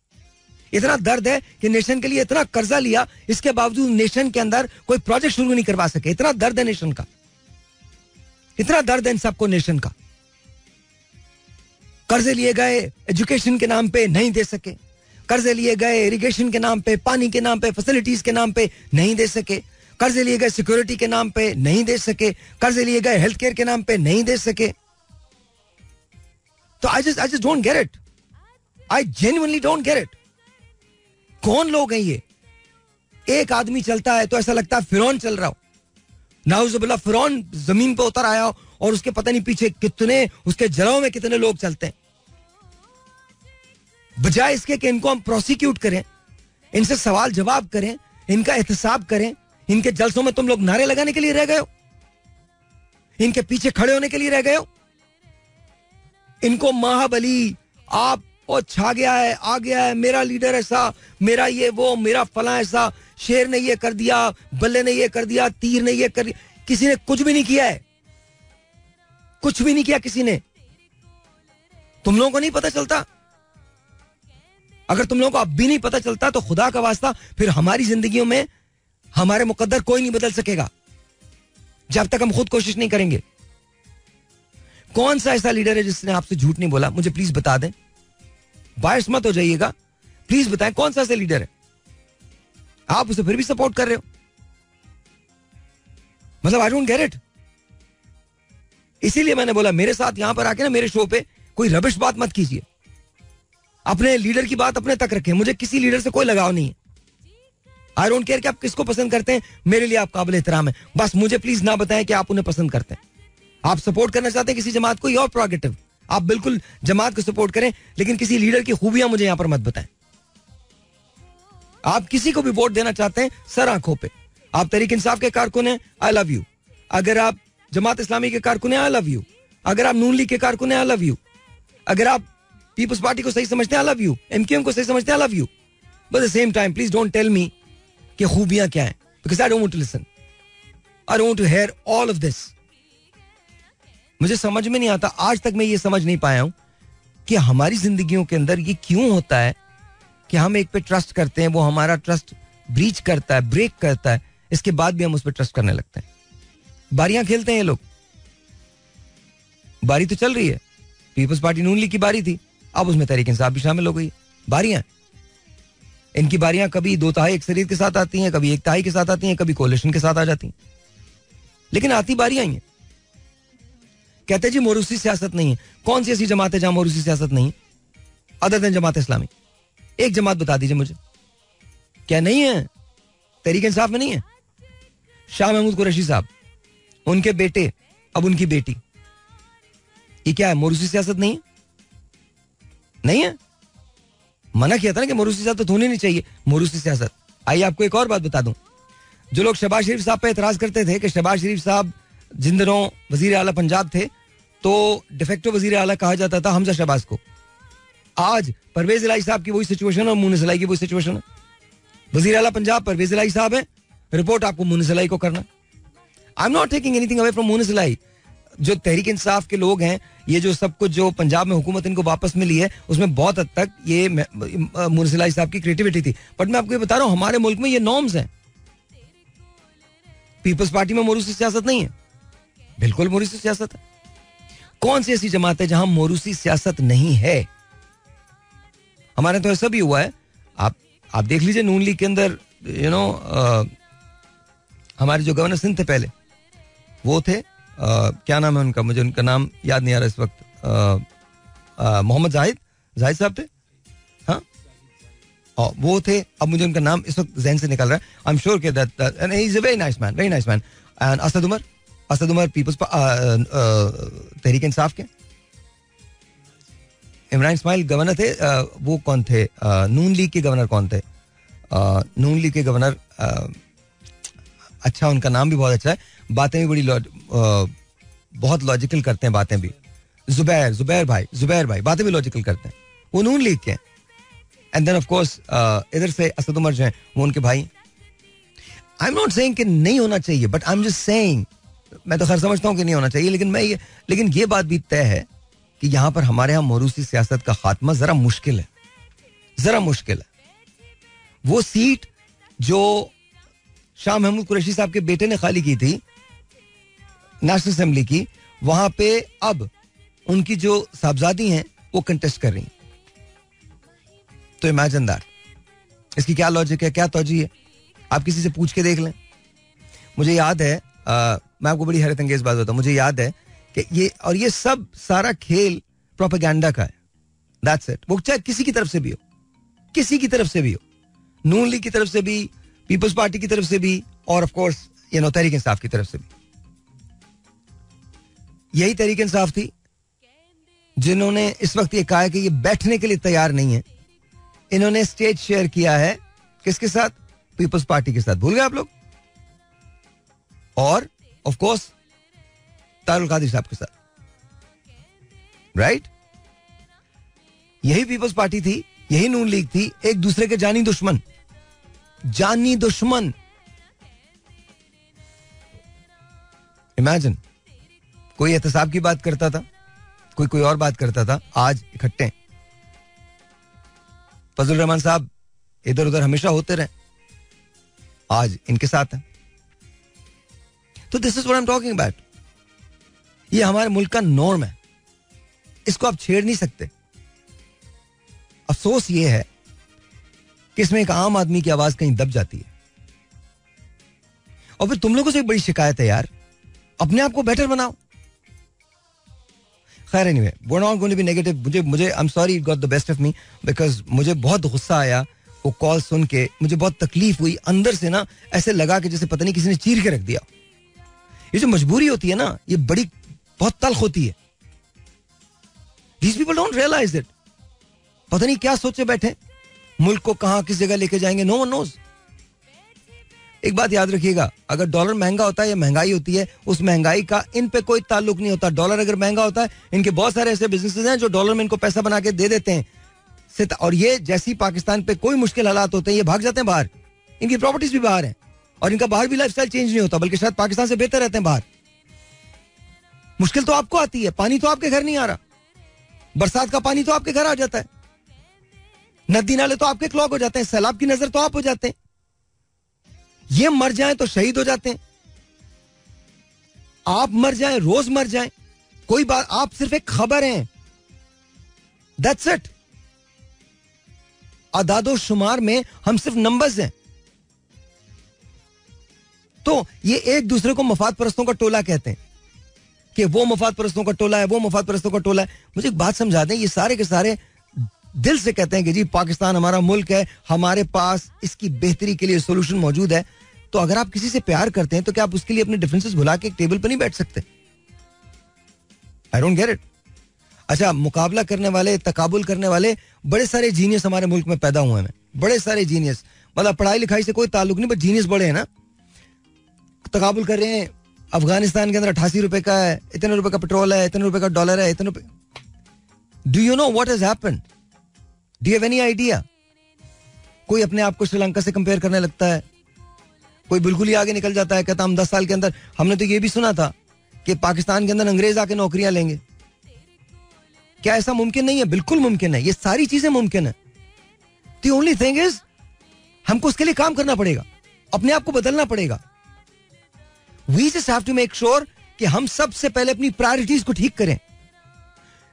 इतना दर्द है कि नेशन के लिए इतना कर्जा लिया, इसके बावजूद नेशन के अंदर कोई प्रोजेक्ट शुरू नहीं करवा सके। इतना दर्द है नेशन का, इतना दर्द है इन सबको नेशन का। कर्जे लिए गए एजुकेशन के नाम पे नहीं दे सके, कर्जे लिए गए इरिगेशन के नाम पे, पानी के नाम पे, फैसिलिटीज के नाम पे नहीं दे सके, कर्जे लिए गए सिक्योरिटी के नाम पे नहीं दे सके, कर्जे लिए गए हेल्थ केयर के नाम पे नहीं दे सके। तो I just don't get it, I genuinely don't get it. कौन लोग हैं ये? एक आदमी चलता है तो ऐसा लगता है फिरौन चल रहा हो, नाउजुबिल्लाह, फिरौन जमीन पे उतर आया और उसके पता नहीं पीछे कितने, उसके जलाओं में कितने लोग चलते हैं। बजाय इसके कि इनको हम प्रोसिक्यूट करें, इनसे सवाल जवाब करें, इनका एहतसाब करें, इनके जलसों में तुम लोग नारे लगाने के लिए रह गए हो, इनके पीछे खड़े होने के लिए रह गए हो। इनको महाबली आप और छा गया है, आ गया है, मेरा लीडर ऐसा, मेरा ये वो, मेरा फला ऐसा, शेर ने ये कर दिया, बल्ले ने ये कर दिया, तीर ने ये कर दिया। किसी ने कुछ भी नहीं किया है, कुछ भी नहीं किया किसी ने। तुम लोगों को नहीं पता चलता? अगर तुम लोगों को अब भी नहीं पता चलता तो खुदा का वास्ता फिर हमारी जिंदगियों में हमारे मुकद्दर कोई नहीं बदल सकेगा जब तक हम खुद कोशिश नहीं करेंगे। कौन सा ऐसा लीडर है जिसने आपसे झूठ नहीं बोला? मुझे प्लीज बता दें, बायस मत हो जाइएगा, प्लीज बताएं कौन सा ऐसा लीडर है। आप उसे फिर भी सपोर्ट कर रहे हो, मतलब आई डोंट गेट इट। इसीलिए मैंने बोला मेरे साथ यहां पर आके ना, मेरे शो पे कोई रबिश बात मत कीजिए, अपने लीडर की बात अपने तक रखें। मुझे किसी लीडर से कोई लगाव नहीं है। आई डोंट केयर कि आप किसको पसंद करते हैं, मेरे लिए आप काबिल एहतराम है, बस मुझे प्लीज ना बताएं कि आप उन्हें पसंद करते हैं। आप सपोर्ट करना चाहते हैं किसी जमात को, योर प्रोगेटिव, आप बिल्कुल जमात को सपोर्ट करें, लेकिन किसी लीडर की खूबियां मुझे यहां पर मत बताएं। आप किसी को भी वोट देना चाहते हैं सर आंखों पे, आप तहरीक इंसाफ के कारकुन हैं, आई लव यू। अगर आप जमात इस्लामी के कारकुन हैं, आई लव यू। अगर आप नून लीग के कारकुन हैं, आई लव यू। अगर आप पीपल्स पार्टी को सही समझते हैं, आई लव यू। एमक्यूएम को सही समझते हैं, I love you. But at the same time please don't tell me कि खूबियां क्या हैं, because I don't want to listen, I don't want to hear all of this. मुझे समझ में नहीं आता, आज तक मैं ये समझ नहीं पाया हूं कि हमारी जिंदगियों के अंदर ये क्यों होता है कि हम एक पे ट्रस्ट करते हैं, वो हमारा ट्रस्ट ब्रीच करता है, ब्रेक करता है, इसके बाद भी हम उस पर ट्रस्ट करने लगते हैं। बारियां खेलते हैं ये लोग, बारी तो चल रही है, पीपल्स पार्टी नून लीग की बारी थी, अब उसमें तहरीक इंसाफ भी शामिल हो गई। बारियां, इनकी बारियां कभी 2/3 अक्सरियत के साथ आती हैं, कभी 1/3 के साथ आती हैं, कभी कोalition के साथ आ जाती हैं, लेकिन आती बारियां ही हैं। कहते जी मोरूसी सियासत नहीं है। कौन सी ऐसी जमात है जहां मोरूसी सियासत नहीं है अदर देन जमात इस्लामी? एक जमात बता दीजिए मुझे, क्या नहीं है? तहरीक इंसाफ में नहीं है? शाह महमूद कुरैशी साहब, उनके बेटे, अब उनकी बेटी. ये क्या है? मोरूसी सियासत नहीं है? नहीं है? मना किया था ना कि मोरूसी सियासत होनी नहीं चाहिए. मोरूसी सियासत. आइए आपको एक और बात बता दूं. जो लोग शहबाज शरीफ साहब पे एतराज करते थे कि शहबाज शरीफ साहब जिन दिनों वजीर आला पंजाब थे तो डिफेक्टो वजीर आला कहा जाता था हमजा शहबाज को. आज परवेज इलाही साहब की वही सिचुएशन है और मुनिस इलाही की वही सिचुएशन है. वजीर आला पंजाब परवेज इलाही साहब है, रिपोर्ट आपको मुनिस इलाही को करना. I am not taking anything away from Moonis Elahi. जो तहरीक इंसाफ के लोग हैं, ये जो सब कुछ जो पंजाब में हुकूमत इनको वापस मिली है उसमें बहुत हद तक ये मुनिस इलाही साहब की क्रिएटिविटी थी. बट मैं आपको ये बता रहा हूं हमारे मुल्क में ये नॉर्म्स हैं. पीपल्स पार्टी में मोरूसी सियासत नहीं है, बिल्कुल मोरूसी सियासत है. कौन सी ऐसी जमात है जहां मोरूसी सियासत नहीं है? हमारे तो ऐसा भी हुआ है. आप देख लीजिए नून लीग के अंदर हमारे जो गवर्नर सिंध थे पहले, वो थे क्या नाम है उनका, मुझे उनका नाम याद नहीं आ रहा इस वक्त. मोहम्मद जाहिद साहब थे. हाँ, और वो थे. अब मुझे उनका नाम इस वक्त जहन से निकल रहा है. आई एम श्योर कि that he is a very nice man. And Asad Umar peoples Tehreek Insaf के. इमरान इस्माइल गवर्नर थे. वो कौन थे? नून लीग के गवर्नर कौन थे? नून लीग के गवर्नर, अच्छा उनका नाम भी बहुत अच्छा है. बातें भी बड़ी बहुत लॉजिकल करते हैं बातें भी. जुबैर भाई बातें भी लॉजिकल करते हैं. वो नून लीग के हैं. एंड देन ऑफ कोर्स इधर से असद उमर जो हैं वो उनके भाई. आई एम नॉट सेइंग कि नहीं होना चाहिए, but I am just saying, मैं तो खैर समझता हूं कि नहीं होना चाहिए, लेकिन ये बात भी तय है कि यहां पर हमारे यहां मोरूसी सियासत का खात्मा जरा मुश्किल है. वो सीट जो शाह महमूद कुरैशी साहब के बेटे ने खाली की थी नेशनल असेंबली की, वहां पे अब उनकी जो साहबजादी हैं वो कंटेस्ट कर रही हैं. तो इमेजिन दैट. इसकी क्या लॉजिक है, क्या तौजी है? आप किसी से पूछ के देख लें. मुझे याद है, मैं आपको बड़ी हैरत अंगेज बात बताऊं. मुझे याद है कि ये सब सारा खेल प्रोपेगेंडा का है. That's it. वो चाहे किसी की तरफ से भी हो, नून लीग की तरफ से भी, पीपल्स पार्टी की तरफ से भी, और ऑफ कोर्स तहरीक इंसाफ की तरफ से भी. यही तहरीक इंसाफ थी जिन्होंने इस वक्त ये कहा है कि ये बैठने के लिए तैयार नहीं है. इन्होंने स्टेज शेयर किया है किसके साथ? पीपल्स पार्टी के साथ. भूल गए आप लोग? और ऑफ कोर्स तारुल कादिर साहब के साथ. राइट? यही पीपल्स पार्टी थी, यही नून लीग थी, एक दूसरे के जानी दुश्मन. इमेजिन, कोई एहतसाब की बात करता था, कोई और बात करता था. आज इकट्ठे. फजल रहमान साहब इधर उधर हमेशा होते रहे, आज इनके साथ हैं. तो this is what I am talking about. ये हमारे मुल्क का नॉर्म है, इसको आप छेड़ नहीं सकते. अफसोस ये है कि इसमें एक आम आदमी की आवाज कहीं दब जाती है. और फिर तुम लोगों से एक बड़ी शिकायत है यार, अपने आप को बेटर बनाओ. खैर anyway, we are not going to be negative. मुझे I am sorry it got the best of me, because मुझे बहुत गुस्सा आया वो कॉल सुन के. मुझे बहुत तकलीफ हुई अंदर से ना, ऐसे लगा कि जैसे पता नहीं किसी ने चीर के रख दिया. ये जो मजबूरी होती है ना, ये बहुत तल्ख होती है. These people don't realize it. पता नहीं क्या सोचे बैठे, मुल्क को कहां किस जगह लेके जाएंगे. No one knows. एक बात याद रखिएगा, अगर डॉलर महंगा होता है या महंगाई होती है, उस महंगाई का इन पे कोई ताल्लुक नहीं होता. डॉलर अगर महंगा होता है, इनके बहुत सारे ऐसे बिजनेसेस हैं जो डॉलर में इनको पैसा बना के दे देते हैं. और ये जैसी पाकिस्तान पे कोई मुश्किल हालात होते हैं, ये भाग जाते हैं बाहर. इनकी प्रॉपर्टीज भी बाहर हैं और इनका बाहर भी लाइफस्टाइल चेंज नहीं होता, बल्कि शायद पाकिस्तान से बेहतर रहते हैं बाहर. मुश्किल तो आपको आती है, पानी तो आपके घर नहीं आ रहा, बरसात का पानी तो आपके घर आ जाता है, नदी नाले तो आपके क्लॉग हो जाते हैं, सैलाब की नजर तो आप हो जाते हैं. ये मर जाएं तो शहीद हो जाते हैं, आप मर जाएं, रोज मर जाएं, कोई बात, आप सिर्फ एक खबर हैं. That's it. आदादो शुमार में हम सिर्फ नंबर्स हैं. तो ये एक दूसरे को मफाद परस्तों का टोला कहते हैं कि वो मफाद परस्तों का टोला है, वो मफाद परस्तों का टोला है. मुझे एक बात समझा दें, ये सारे के सारे दिल से कहते हैं कि जी पाकिस्तान हमारा मुल्क है, हमारे पास इसकी बेहतरी के लिए सोल्यूशन मौजूद है. तो अगर आप किसी से प्यार करते हैं तो क्या आप उसके लिए अपने डिफरेंसेस भुला के एक टेबल पर नहीं बैठ सकते? I don't get it. अच्छा, मुकाबला करने वाले, तकाबुल करने वाले बड़े सारे जीनियस हमारे मुल्क में पैदा हुए हैं. बड़े सारे जीनियस, मतलब पढ़ाई लिखाई से कोई ताल्लुक नहीं, बट जीनियस बड़े हैं ना. तकाबुल कर रहे हैं. अफगानिस्तान के अंदर 88 रुपए का है, इतने रुपए का पेट्रोल है, इतने रुपए का डॉलर है, इतने रुपए. Do you know what has happened? Do you have any idea? कोई अपने आप को श्रीलंका से कंपेयर करने लगता है, कोई बिल्कुल ही आगे निकल जाता है, कहता हम 10 साल के अंदर. हमने तो ये भी सुना था कि पाकिस्तान के अंदर अंग्रेज आके नौकरियां लेंगे. क्या ऐसा मुमकिन नहीं है? बिल्कुल मुमकिन है. ये सारी चीजें मुमकिन है. द ओनली थिंग इज हमको उसके लिए काम करना पड़ेगा, अपने आप को बदलना पड़ेगा. We just have to make sure कि हम सबसे पहले अपनी प्रायोरिटीज को ठीक करें.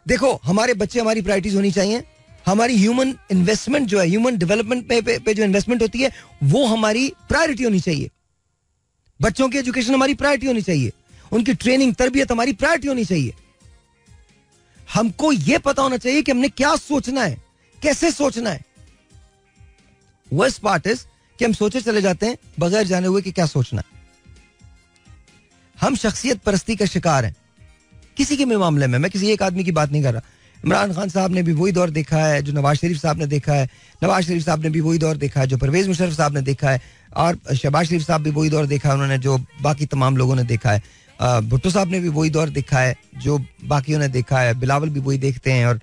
देखो, हमारे बच्चे हमारी प्रायोरिटीज होनी चाहिए. हमारी ह्यूमन इन्वेस्टमेंट जो है, ह्यूमन डेवलपमेंट पे जो इन्वेस्टमेंट होती है, वो हमारी प्रायोरिटी होनी चाहिए. बच्चों की एजुकेशन हमारी प्रायोरिटी होनी चाहिए. उनकी ट्रेनिंग, तरबियत हमारी प्रायोरिटी होनी चाहिए. हमको यह पता होना चाहिए कि हमने क्या सोचना है, कैसे सोचना है. वर्स्ट पार्ट इज कि हम सोचे चले जाते हैं बगैर जाने हुए कि क्या सोचना है. हम शख्सियत परस्ती का शिकार हैं किसी के भी मामले में. मैं किसी एक आदमी की बात नहीं कर रहा. इमरान खान साहब ने भी वही दौर देखा है जो नवाज शरीफ साहब ने देखा है. नवाज शरीफ साहब ने भी वही दौर देखा है जो परवेज मुशर्रफ साहब ने देखा है. और शहबाज शरीफ साहब भी वही दौर देखा है उन्होंने जो बाकी तमाम लोगों ने देखा है. भुट्टो साहब ने भी वही दौर देखा है जो बाकियों ने देखा है. बिलावल भी वही देखते हैं, और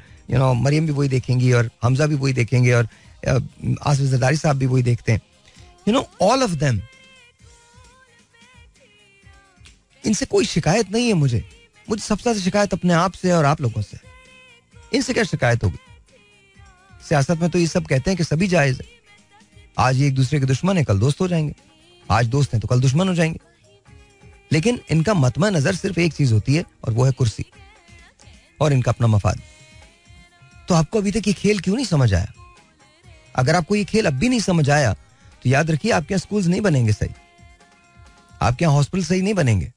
मरियम भी वही देखेंगी, और हमजा भी वही देखेंगे, और आसिफ जरदारी साहब भी वही देखते हैं. All of them. इनसे कोई शिकायत नहीं है. मुझे सबसे ज्यादा शिकायत अपने आप से और आप लोगों से. इनसे क्या शिकायत होगी? सियासत में तो ये सब कहते हैं कि सभी जायज है. आज ये एक दूसरे के दुश्मन है, कल दोस्त हो जाएंगे. आज दोस्त हैं तो कल दुश्मन हो जाएंगे. लेकिन इनका मतमा नजर सिर्फ एक चीज होती है, और वो है कुर्सी और इनका अपना मफाद. तो आपको अभी तक ये खेल क्यों नहीं समझ आया? अगर आपको ये खेल अब भी नहीं समझ आया तो याद रखिए, आपके यहाँ स्कूल्स नहीं बनेंगे सही, आपके यहाँ हॉस्पिटल सही नहीं बनेंगे,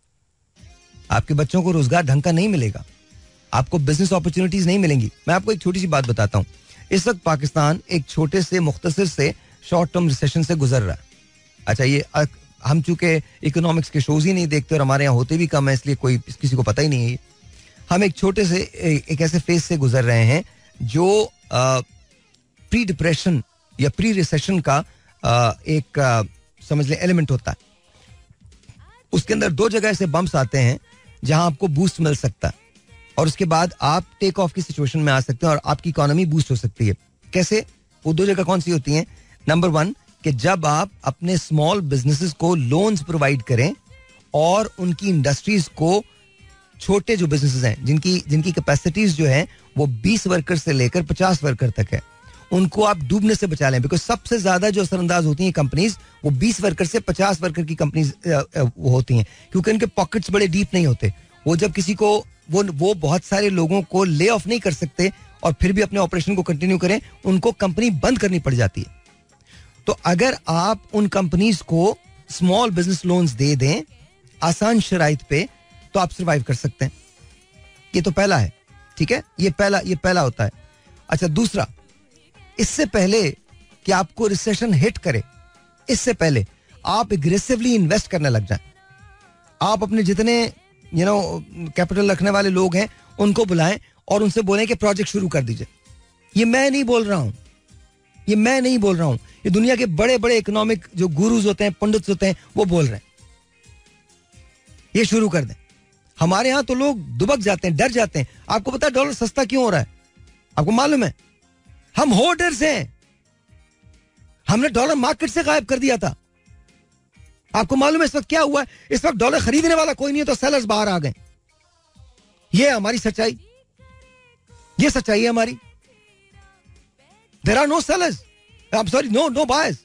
आपके बच्चों को रोजगार ढंग का नहीं मिलेगा, आपको बिजनेस अपॉर्चुनिटीज नहीं मिलेंगी. मैं आपको एक छोटी सी बात बताता हूं. इस वक्त पाकिस्तान एक छोटे से मुख्तसर से शॉर्ट टर्म रिसेशन से गुजर रहा है. अच्छा, ये हम चूंकि इकोनॉमिक्स के शोज ही नहीं देखते और हमारे यहाँ होते भी कम है, इसलिए कोई किसी को पता ही नहीं है. हम एक छोटे से एक ऐसे फेज से गुजर रहे हैं जो प्री डिप्रेशन या प्री रिसेशन का एक समझ लें एलिमेंट होता है. उसके अंदर दो जगह से बम्प्स आते हैं जहां आपको बूस्ट मिल सकता है, और उसके बाद आप टेक ऑफ की सिचुएशन में आ सकते हैं और आपकी इकोनॉमी बूस्ट हो सकती है. कैसे? वो दो जगह कौन सी होती हैं? नंबर 1 कि जब आप अपने स्मॉल बिजनेसेस को लोन्स प्रोवाइड करें और उनकी इंडस्ट्रीज को, छोटे जो बिजनेसेस हैं जिनकी कैपेसिटीज जो है वो 20 वर्कर से लेकर 50 वर्कर तक है, उनको आप डूबने से बचा लें. बिकॉज सबसे ज्यादा जो असरअंदाज होती हैं कंपनीज वो 20 वर्कर से 50 वर्कर की कंपनीज वो होती हैं, क्योंकि उनके पॉकेट्स बड़े डीप नहीं होते. वो जब किसी को वो बहुत सारे लोगों को ले ऑफ नहीं कर सकते और फिर भी अपने ऑपरेशन को कंटिन्यू करें, उनको कंपनी बंद करनी पड़ जाती है. तो अगर आप उन कंपनीज को स्मॉल बिजनेस लोन्स दे दें आसान शराइत पे, तो आप सर्वाइव कर सकते हैं. ये तो पहला है, ठीक है, ये पहला होता है. अच्छा, दूसरा, इससे पहले कि आपको रिसेशन हिट करे, इससे पहले आप एग्रेसिवली इन्वेस्ट करने लग जाएं. आप अपने जितने कैपिटल रखने वाले लोग हैं उनको बुलाएं और उनसे बोलें कि प्रोजेक्ट शुरू कर दीजिए. ये मैं नहीं बोल रहा हूं, ये दुनिया के बड़े बड़े इकोनॉमिक जो गुरुज होते हैं, पंडित होते हैं, वो बोल रहे हैं ये शुरू कर दें. हमारे यहां तो लोग दुबक जाते हैं, डर जाते हैं. आपको पता है डॉलर सस्ता क्यों हो रहा है? आपको मालूम है? हम होल्डर्स हैं. हमने डॉलर मार्केट से गायब कर दिया था. आपको मालूम है इस वक्त क्या हुआ है? इस वक्त डॉलर खरीदने वाला कोई नहीं है, तो सेलर्स बाहर आ गए. ये हमारी सच्चाई, ये सच्चाई है हमारी. There are no sellers, I am sorry, no buyers.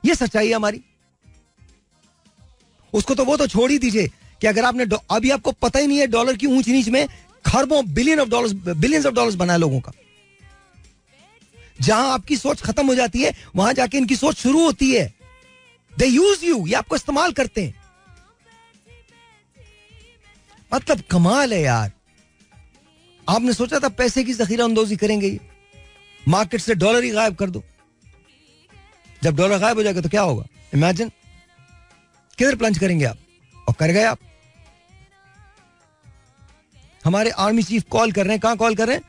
ये सच्चाई है हमारी. उसको तो वो तो छोड़ ही दीजिए कि अगर आपने अभी आपको पता ही नहीं है डॉलर की ऊंच नीच में खरबों बिलियंस ऑफ डॉलर्स बना है लोगों का. जहां आपकी सोच खत्म हो जाती है वहां जाके इनकी सोच शुरू होती है. दे यूज यू, ये आपको इस्तेमाल करते हैं. मतलब कमाल है यार. आपने सोचा था पैसे की जखीरा अंदोजी करेंगे, ये मार्केट से डॉलर ही गायब कर दो. जब डॉलर गायब हो जाएगा तो क्या होगा? इमेजिन किधर प्लंज करेंगे आप? और कर गए आप. हमारे आर्मी चीफ कॉल कर रहे हैं. कहां कॉल कर रहे हैं?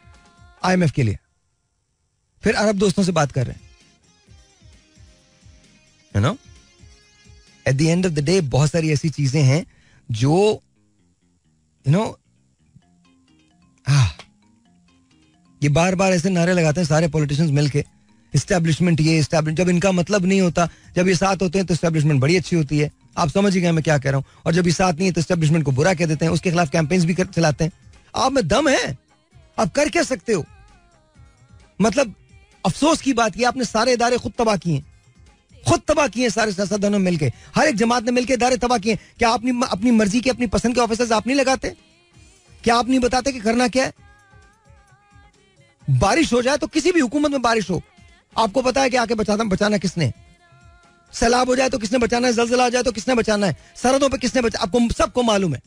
IMF के लिए. फिर अरब दोस्तों से बात कर रहे हैं. You know, at the end of the day बहुत सारी ऐसी चीजें हैं जो यू नो ये बार बार ऐसे नारे लगाते हैं सारे पॉलिटिशियंस मिलके, एस्टैब्लिशमेंट ये एस्टैब्लिश. जब इनका मतलब नहीं होता, जब ये साथ होते हैं तो एस्टैब्लिशमेंट बड़ी अच्छी होती है. आप समझ ही गए मैं क्या कह रहा हूं. और जब ये साथ नहीं है तो एस्टैब्लिशमेंट को बुरा कह देते हैं, उसके खिलाफ कैंपेन्स भी चलाते हैं. आप में दम है, आप कर क्या सकते हो? मतलब अफसोस की बात, आपने सारे इदारे खुद तबाह किए, खुद तबाह किए सारे सियासतदानों ने मिलकर, हर एक जमात ने मिलकर इदारे तबाह किए. क्या आप अपनी मर्जी के अपनी पसंद के ऑफिसर्स आप नहीं लगाते? क्या आप नहीं बताते कि करना क्या है? बारिश हो जाए तो किसी भी हुकूमत में बारिश हो, आपको पता है कि आके बचाना किसने. सैलाब हो जाए तो किसने बचाना है, जलजला आ जाए तो किसने बचाना है, सरहदों पे किसने बचा, आपको सबको मालूम है.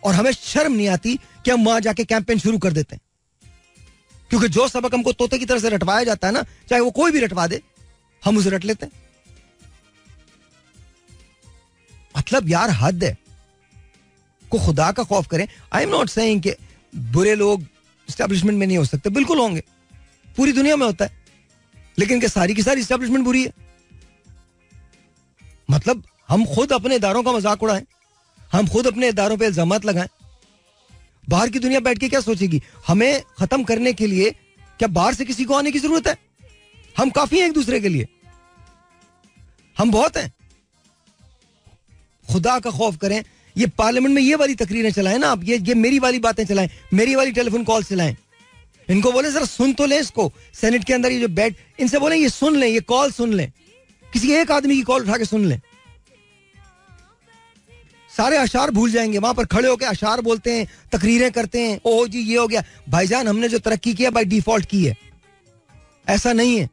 और हमें शर्म नहीं आती कि हम वहां जाके कैंपेन शुरू कर देते हैं. क्योंकि जो सबक हमको तोते की तरह से रटवाया जाता है ना, चाहे वो कोई भी रटवा दे, हम उसे रट लेते हैं. मतलब यार हद है. को खुदा का खौफ करें. आई एम नॉट सेइंग कि बुरे लोग एस्टैब्लिशमेंट में नहीं हो सकते, बिल्कुल होंगे, पूरी दुनिया में होता है. लेकिन क्या सारी की सारी एस्टैब्लिशमेंट बुरी है? मतलब हम खुद अपने इदारों का मजाक उड़ाएं, हम खुद अपने इदारों पे इल्जामात लगाएं. बाहर की दुनिया बैठ के क्या सोचेगी? हमें खत्म करने के लिए क्या बाहर से किसी को आने की जरूरत है? हम काफी हैं एक दूसरे के लिए, हम बहुत हैं. खुदा का खौफ करें. ये पार्लियामेंट में ये वाली तकरीरें चलाएं ना आप, ये मेरी वाली बातें चलाएं, मेरी वाली टेलीफोन कॉल चलाएं. इनको बोले जरा सुन तो ले इसको. सेनेट के अंदर ये जो बैठ, इनसे बोले ये सुन लें, ये कॉल सुन लें, किसी एक आदमी की कॉल उठा के सुन लें. सारे अशार भूल जाएंगे. वहां पर खड़े होकर अशार बोलते हैं, तकरीरें करते हैं, ओह जी ये हो गया. भाईजान हमने जो तरक्की किया बाय डिफॉल्ट की है, ऐसा नहीं है.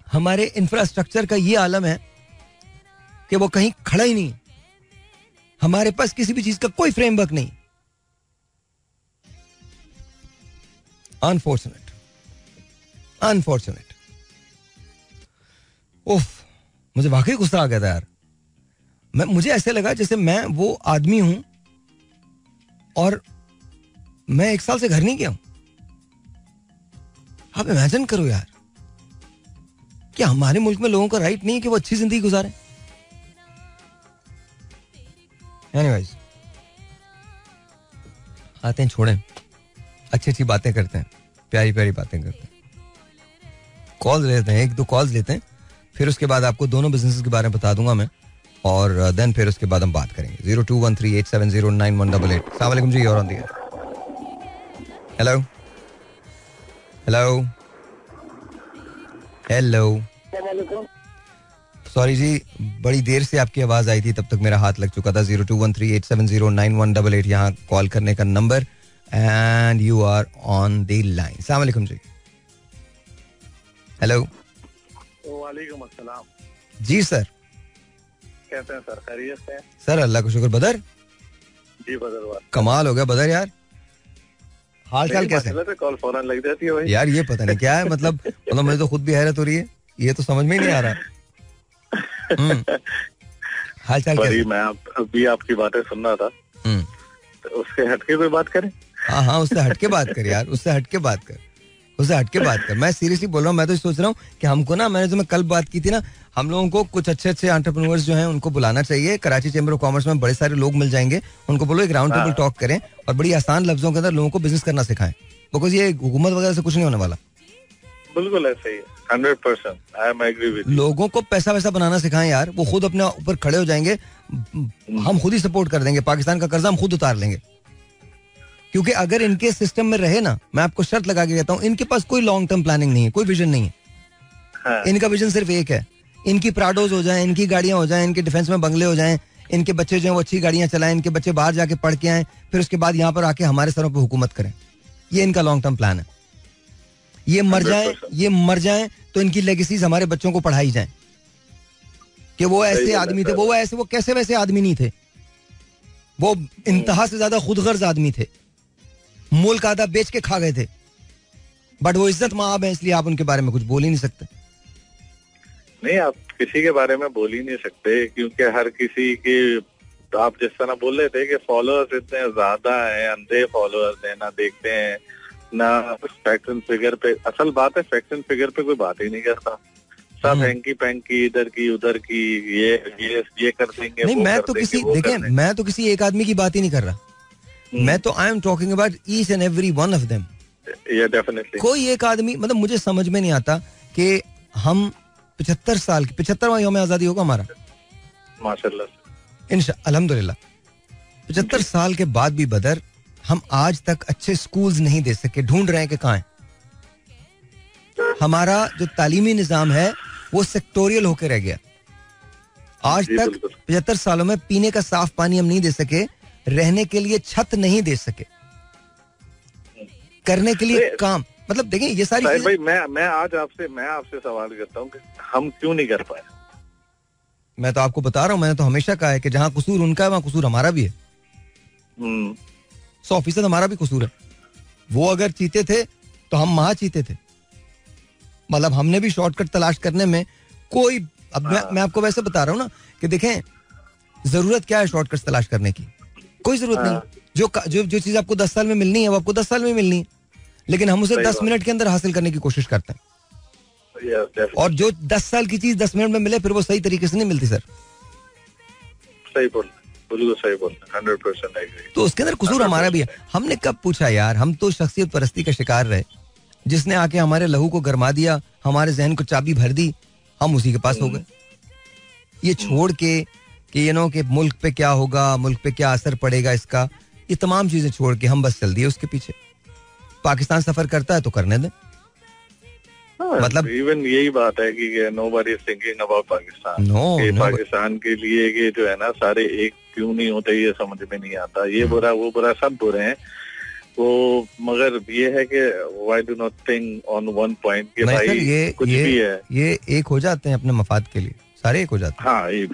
हमारे इंफ्रास्ट्रक्चर का ये आलम है कि वो कहीं खड़ा ही नहीं. हमारे पास किसी भी चीज का कोई फ्रेमवर्क नहीं. Unfortunate, unfortunate. उफ, मुझे वाकई गुस्सा आ गया था यार. मुझे ऐसे लगा जैसे मैं वो आदमी हूं और मैं 1 साल से घर नहीं गया हूं. आप इमेजिन करो यार, क्या हमारे मुल्क में लोगों का राइट नहीं है कि वो अच्छी जिंदगी गुजारें? एनीवेज, आते हैं, छोड़ें, अच्छी अच्छी बातें करते हैं, प्यारी प्यारी बातें करते हैं. कॉल लेते हैं, 1-2 कॉल्स लेते हैं, फिर उसके बाद आपको दोनों बिजनेस के बारे में बता दूंगा मैं, और देन फिर उसके बाद हम बात करेंगे. 021387099188. अस्सलाम वालेकुम जी, और on the air. Hello hello hello. Sorry जी, बड़ी देर से आपकी आवाज आई थी, तब तक मेरा हाथ लग चुका था. 021387099188 यहाँ कॉल करने का number, and you are on the line. अस्सलाम वालेकुम जी. हेलो. वालेकुम अस्सलाम. जी सर, कैसे हैं सर? खैरियत से हैं? सर अल्लाह का शुक्र. बदर जी बदर, कमाल हो गया बदर यार. हाल चाल कैसे? कॉल फौरन लग जाती है भाई. यार ये पता नहीं क्या है, मतलब मुझे तो खुद भी हैरत हो रही है, ये तो समझ में ही नहीं आ रहा. हाल चाल कैसे? मैं अभी आपकी बातें सुन रहा था, तो उससे हटके कोई बात करें? हाँ, उससे हटके बात कर यार, उससे हटके बात कर, उससे हटके बात कर. मैं सीरियसली बोल रहा हूँ. मैं तो सोच रहा हूँ कि हमको ना, मैंने जो मैं कल बात की थी ना, हम लोगों को कुछ अच्छे अच्छे एंटरप्रेन्योर्स जो हैं उनको बुलाना चाहिए. कराची चैम्बर ऑफ कॉमर्स में बड़े सारे लोग मिल जाएंगे, उनको बोलो एक राउंड टेबल टॉक करें और बड़ी आसान लफ्जों के अंदर लोगों को बिजनेस करना सिखाएं. बिकॉज ये हुकूमत वगैरह से कुछ नहीं होने वाला. बिल्कुल ऐसे ही है, 100%. I am agree with. लोगों को पैसा वैसा बनाना सिखाएं यार, वो खुद अपने ऊपर खड़े हो जाएंगे. हम खुद ही सपोर्ट कर देंगे, पाकिस्तान का कर्जा हम खुद उतार लेंगे. क्योंकि अगर इनके सिस्टम में रहे ना, मैं आपको शर्त लगा के कहता हूँ, इनके पास कोई लॉन्ग टर्म प्लानिंग नहीं है, कोई विजन नहीं है. हाँ. इनका विजन सिर्फ एक है, इनकी प्राडोज हो जाए, इनकी गाड़ियां हो जाए, इनके डिफेंस में बंगले हो जाए, इनके बच्चे जो हैं वो अच्छी गाड़ियां चलाएं, इनके बच्चे बाहर जाके पढ़ के आए, फिर उसके बाद यहाँ पर आके हमारे सरों पर हुकूमत करें. ये इनका लॉन्ग टर्म प्लान है. ये मर जाएं तो इनकी लेगेसीज हमारे बच्चों को पढ़ाई जाए कि वो ऐसे आदमी थे, वो कैसे वैसे आदमी नहीं थे, वो इंतहा से ज्यादा खुदगर्ज आदमी थे, मुल्क आधा बेच के खा गए थे, बट वो इज्जत माब है, इसलिए आप उनके बारे में कुछ बोल ही नहीं सकते. नहीं, आप किसी के बारे में बोल ही नहीं सकते, क्योंकि हर किसी के, आप जिस तरह बोल रहे थे कि फॉलोअर्स इतने ज्यादा हैं, अंधे फॉलोअर्स हैं, ना देखते हैं ना फैक्ट एंड फिगर पे। असल बात है, फैक्ट एंड फिगर पे कोई बात ही नहीं करता, सब हैंकी पैंकी, इधर की उधर की, ये कर देंगे। नहीं, मैं तो किसी, देखिए, मैं तो किसी एक आदमी की बात ही नहीं कर रहा, मैं तो आई am talking about each and every one of them. Definitely कोई एक आदमी, मतलब मुझे समझ में नहीं आता कि हम 75 साल की 75वां यौम आजादी होगा हमारा, माशाल्लाह, अल्हम्दुलिल्लाह, 75 साल के बाद भी बदर हम आज तक अच्छे स्कूल्स नहीं दे सके, ढूंढ रहे हैं कि कहाँ है। हमारा जो तालीमी निजाम है वो सेक्टोरियल होकर रह गया। आज तक 75 सालों में पीने का साफ पानी हम नहीं दे सके, रहने के लिए छत नहीं दे सके, करने के लिए काम, मतलब देखें ये सारी चीजें। भाई मैं आपसे सवाल करता हूँ कि हम क्यों नहीं कर पाए? मैं तो आपको बता रहा हूँ, मैंने तो हमेशा कहा है कि जहाँ कसूर उनका है वहाँ कसूर हमारा भी है। 100% हमारा भी कसूर है। वो अगर चीते थे तो हम वहां चीते थे, मतलब हमने भी शॉर्टकट तलाश करने में कोई, अब मैं आपको वैसे बता रहा हूँ ना कि देखें जरूरत क्या है शॉर्टकट तलाश करने की, कोई जरूरत नहीं। जो चीज आपको 10 साल में मिलनी है वो आपको 10 साल में मिलनी है, लेकिन हम उसे 10 मिनट के अंदर हासिल करने की कोशिश करते हैं। और जो 10 साल की चीज 10 मिनट में मिले फिर वो सही तरीके से नहीं मिलती सर। सही बोल, बिल्कुल सही बोल, 100% एग्री। तो उसके अंदर कसूर हमारा भी है। हमने कब पूछा यार, हम तो शख्सियत परस्ती का शिकार रहे, जिसने आके हमारे लहू को गरमा दिया, हमारे जहन को चाबी भर दी, हम उसी के पास हो गए। ये छोड़ के कि यू नो कि मुल्क पे क्या होगा, मुल्क पे क्या असर पड़ेगा इसका, ये तमाम चीजें छोड़ के हम बस चल दिए उसके पीछे। पाकिस्तान सफर करता है तो करने दें। मतलब इवन यही बात है कि nobody is thinking about Pakistan. Pakistan के लिए कि जो है ना सारे एक क्यों नहीं होते, ये समझ में नहीं आता। ये बुरा वो बुरा सब बुरे हैं वो, मगर ये है कि why do not think on one point कि भाई ये कुछ भी है, ये एक हो जाते हैं अपने मफाद के लिए, सारे एक हो जाते हैं। हाँ, ये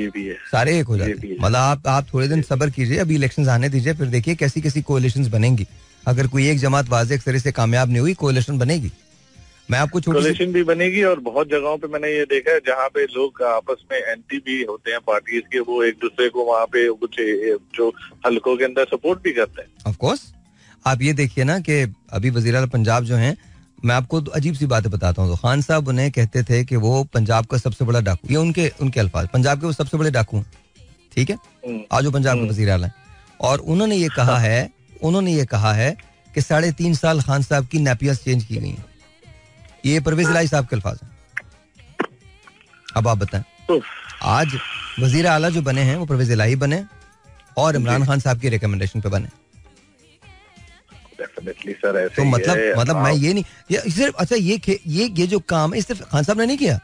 भी है, सारे एक हो जाते हैं। मतलब आप थोड़े दिन सब्र कीजिए, अभी इलेक्शंस आने दीजिए, फिर देखिए कैसी कैसी कोalitions बनेंगी। अगर कोई एक जमात वाज़ेह तरह से कामयाब नहीं हुई, कोalition बनेगी। मैं आपको कोalition भी बनेगी, और बहुत जगहों पे मैंने ये देखा है जहाँ पे लोग आपस में एंटी भी होते हैं पार्टीज के, वो एक दूसरे को वहाँ पे कुछ जो हलकों के अंदर सपोर्ट भी करते हैं। ऑफ कोर्स आप ये देखिए ना कि अभी वज़ीर आला पंजाब जो हैं, मैं आपको अजीब सी बातें बताता हूँ। तो खान साहब उन्हें कहते थे कि वो पंजाब का सबसे बड़ा डाकू, ये उनके अल्फाज, पंजाब के वो सबसे बड़े डाकू हैं, ठीक है, आज वो पंजाब के वज़ीर आला हैं। और उन्होंने ये कहा है कि 3.5 साल खान साहब की नैपियर्स चेंज की गई हैं। ये परवेज इलाही साहब के अल्फाज हैं। अब आप बताएं, आज वज़ीर आला जो बने हैं वो परवेज इलाही बने और इमरान खान साहब की रिकमेंडेशन पे बने। सर ऐसे तो मतलब मैं ये नहीं, ये सिर्फ अच्छा ये जो काम है सिर्फ खान साहब ने नहीं किया।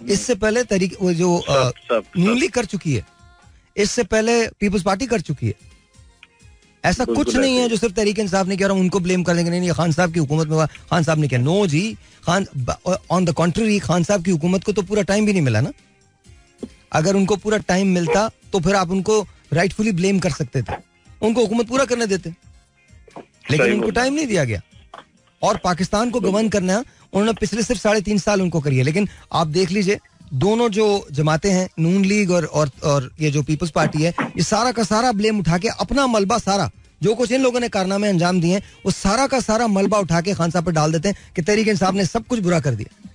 इससे पहले तरीके वो जो नून लीग कर चुकी है, इससे पहले पीपल्स पार्टी कर चुकी है। ऐसा कुछ नहीं है जो सिर्फ तहरीक इंसाफ ने किया और उनको ब्लेम कर देंगे नहीं खान साहब की हुकूमत में खान साहब ने किया। नो जी, Khan on the contrary, Khan साहब की हुकूमत को तो पूरा टाइम भी नहीं मिला ना। अगर उनको पूरा टाइम मिलता तो फिर आप उनको राइटफुली ब्लेम कर सकते थे, उनको हुकूमत पूरा करने देते, लेकिन उनको टाइम नहीं दिया गया। और पाकिस्तान को गवर्न करना उन्होंने पिछले सिर्फ 3.5 साल उनको करी है। लेकिन आप देख लीजिए दोनों जो जमातें हैं, नून लीग और ये जो पीपल्स पार्टी है, ये सारा का सारा ब्लेम उठा के अपना मलबा, सारा जो कुछ इन लोगों ने कारनामे अंजाम दिए हैं वो सारा का सारा मलबा उठा के खान साहब पर डाल देते हैं कि तहरीक इंसाफ ने सब कुछ बुरा कर दिया।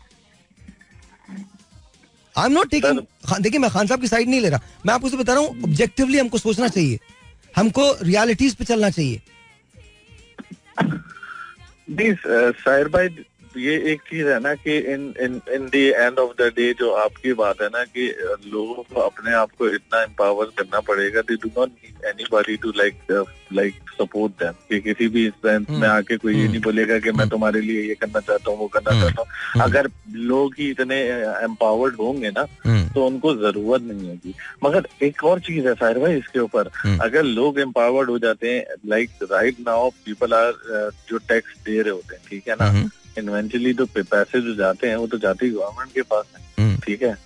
आई एम नॉट टेकिंग, देखिए मैं खान साहब की साइड नहीं ले रहा, मैं आपको बता रहा हूँ ऑब्जेक्टिवली हमको सोचना चाहिए, हमको रियलिटीज पे चलना चाहिए। शायर भाई, ये एक चीज है ना कि in the end of the day जो आपकी बात है ना कि लोगों को अपने आप को इतना एम्पावर करना पड़ेगा, they do not need anybody to like support them, कि किसी भी स्ट्रेंथ में आके कोई ये नहीं बोलेगा कि मैं तुम्हारे लिए ये करना चाहता हूँ, वो करना चाहता हूँ। अगर लोग ही इतने एम्पावर्ड होंगे ना तो उनको जरूरत नहीं होगी। मगर एक और चीज है साहिर भाई इसके ऊपर, अगर लोग एम्पावर्ड हो जाते हैं, like right now people are जो टैक्स दे रहे होते हैं, ठीक है ना, इवेंचुअली तो पैसे जो जाते हैं वो तो जाते ही गवर्नमेंट के पास है, ठीक है,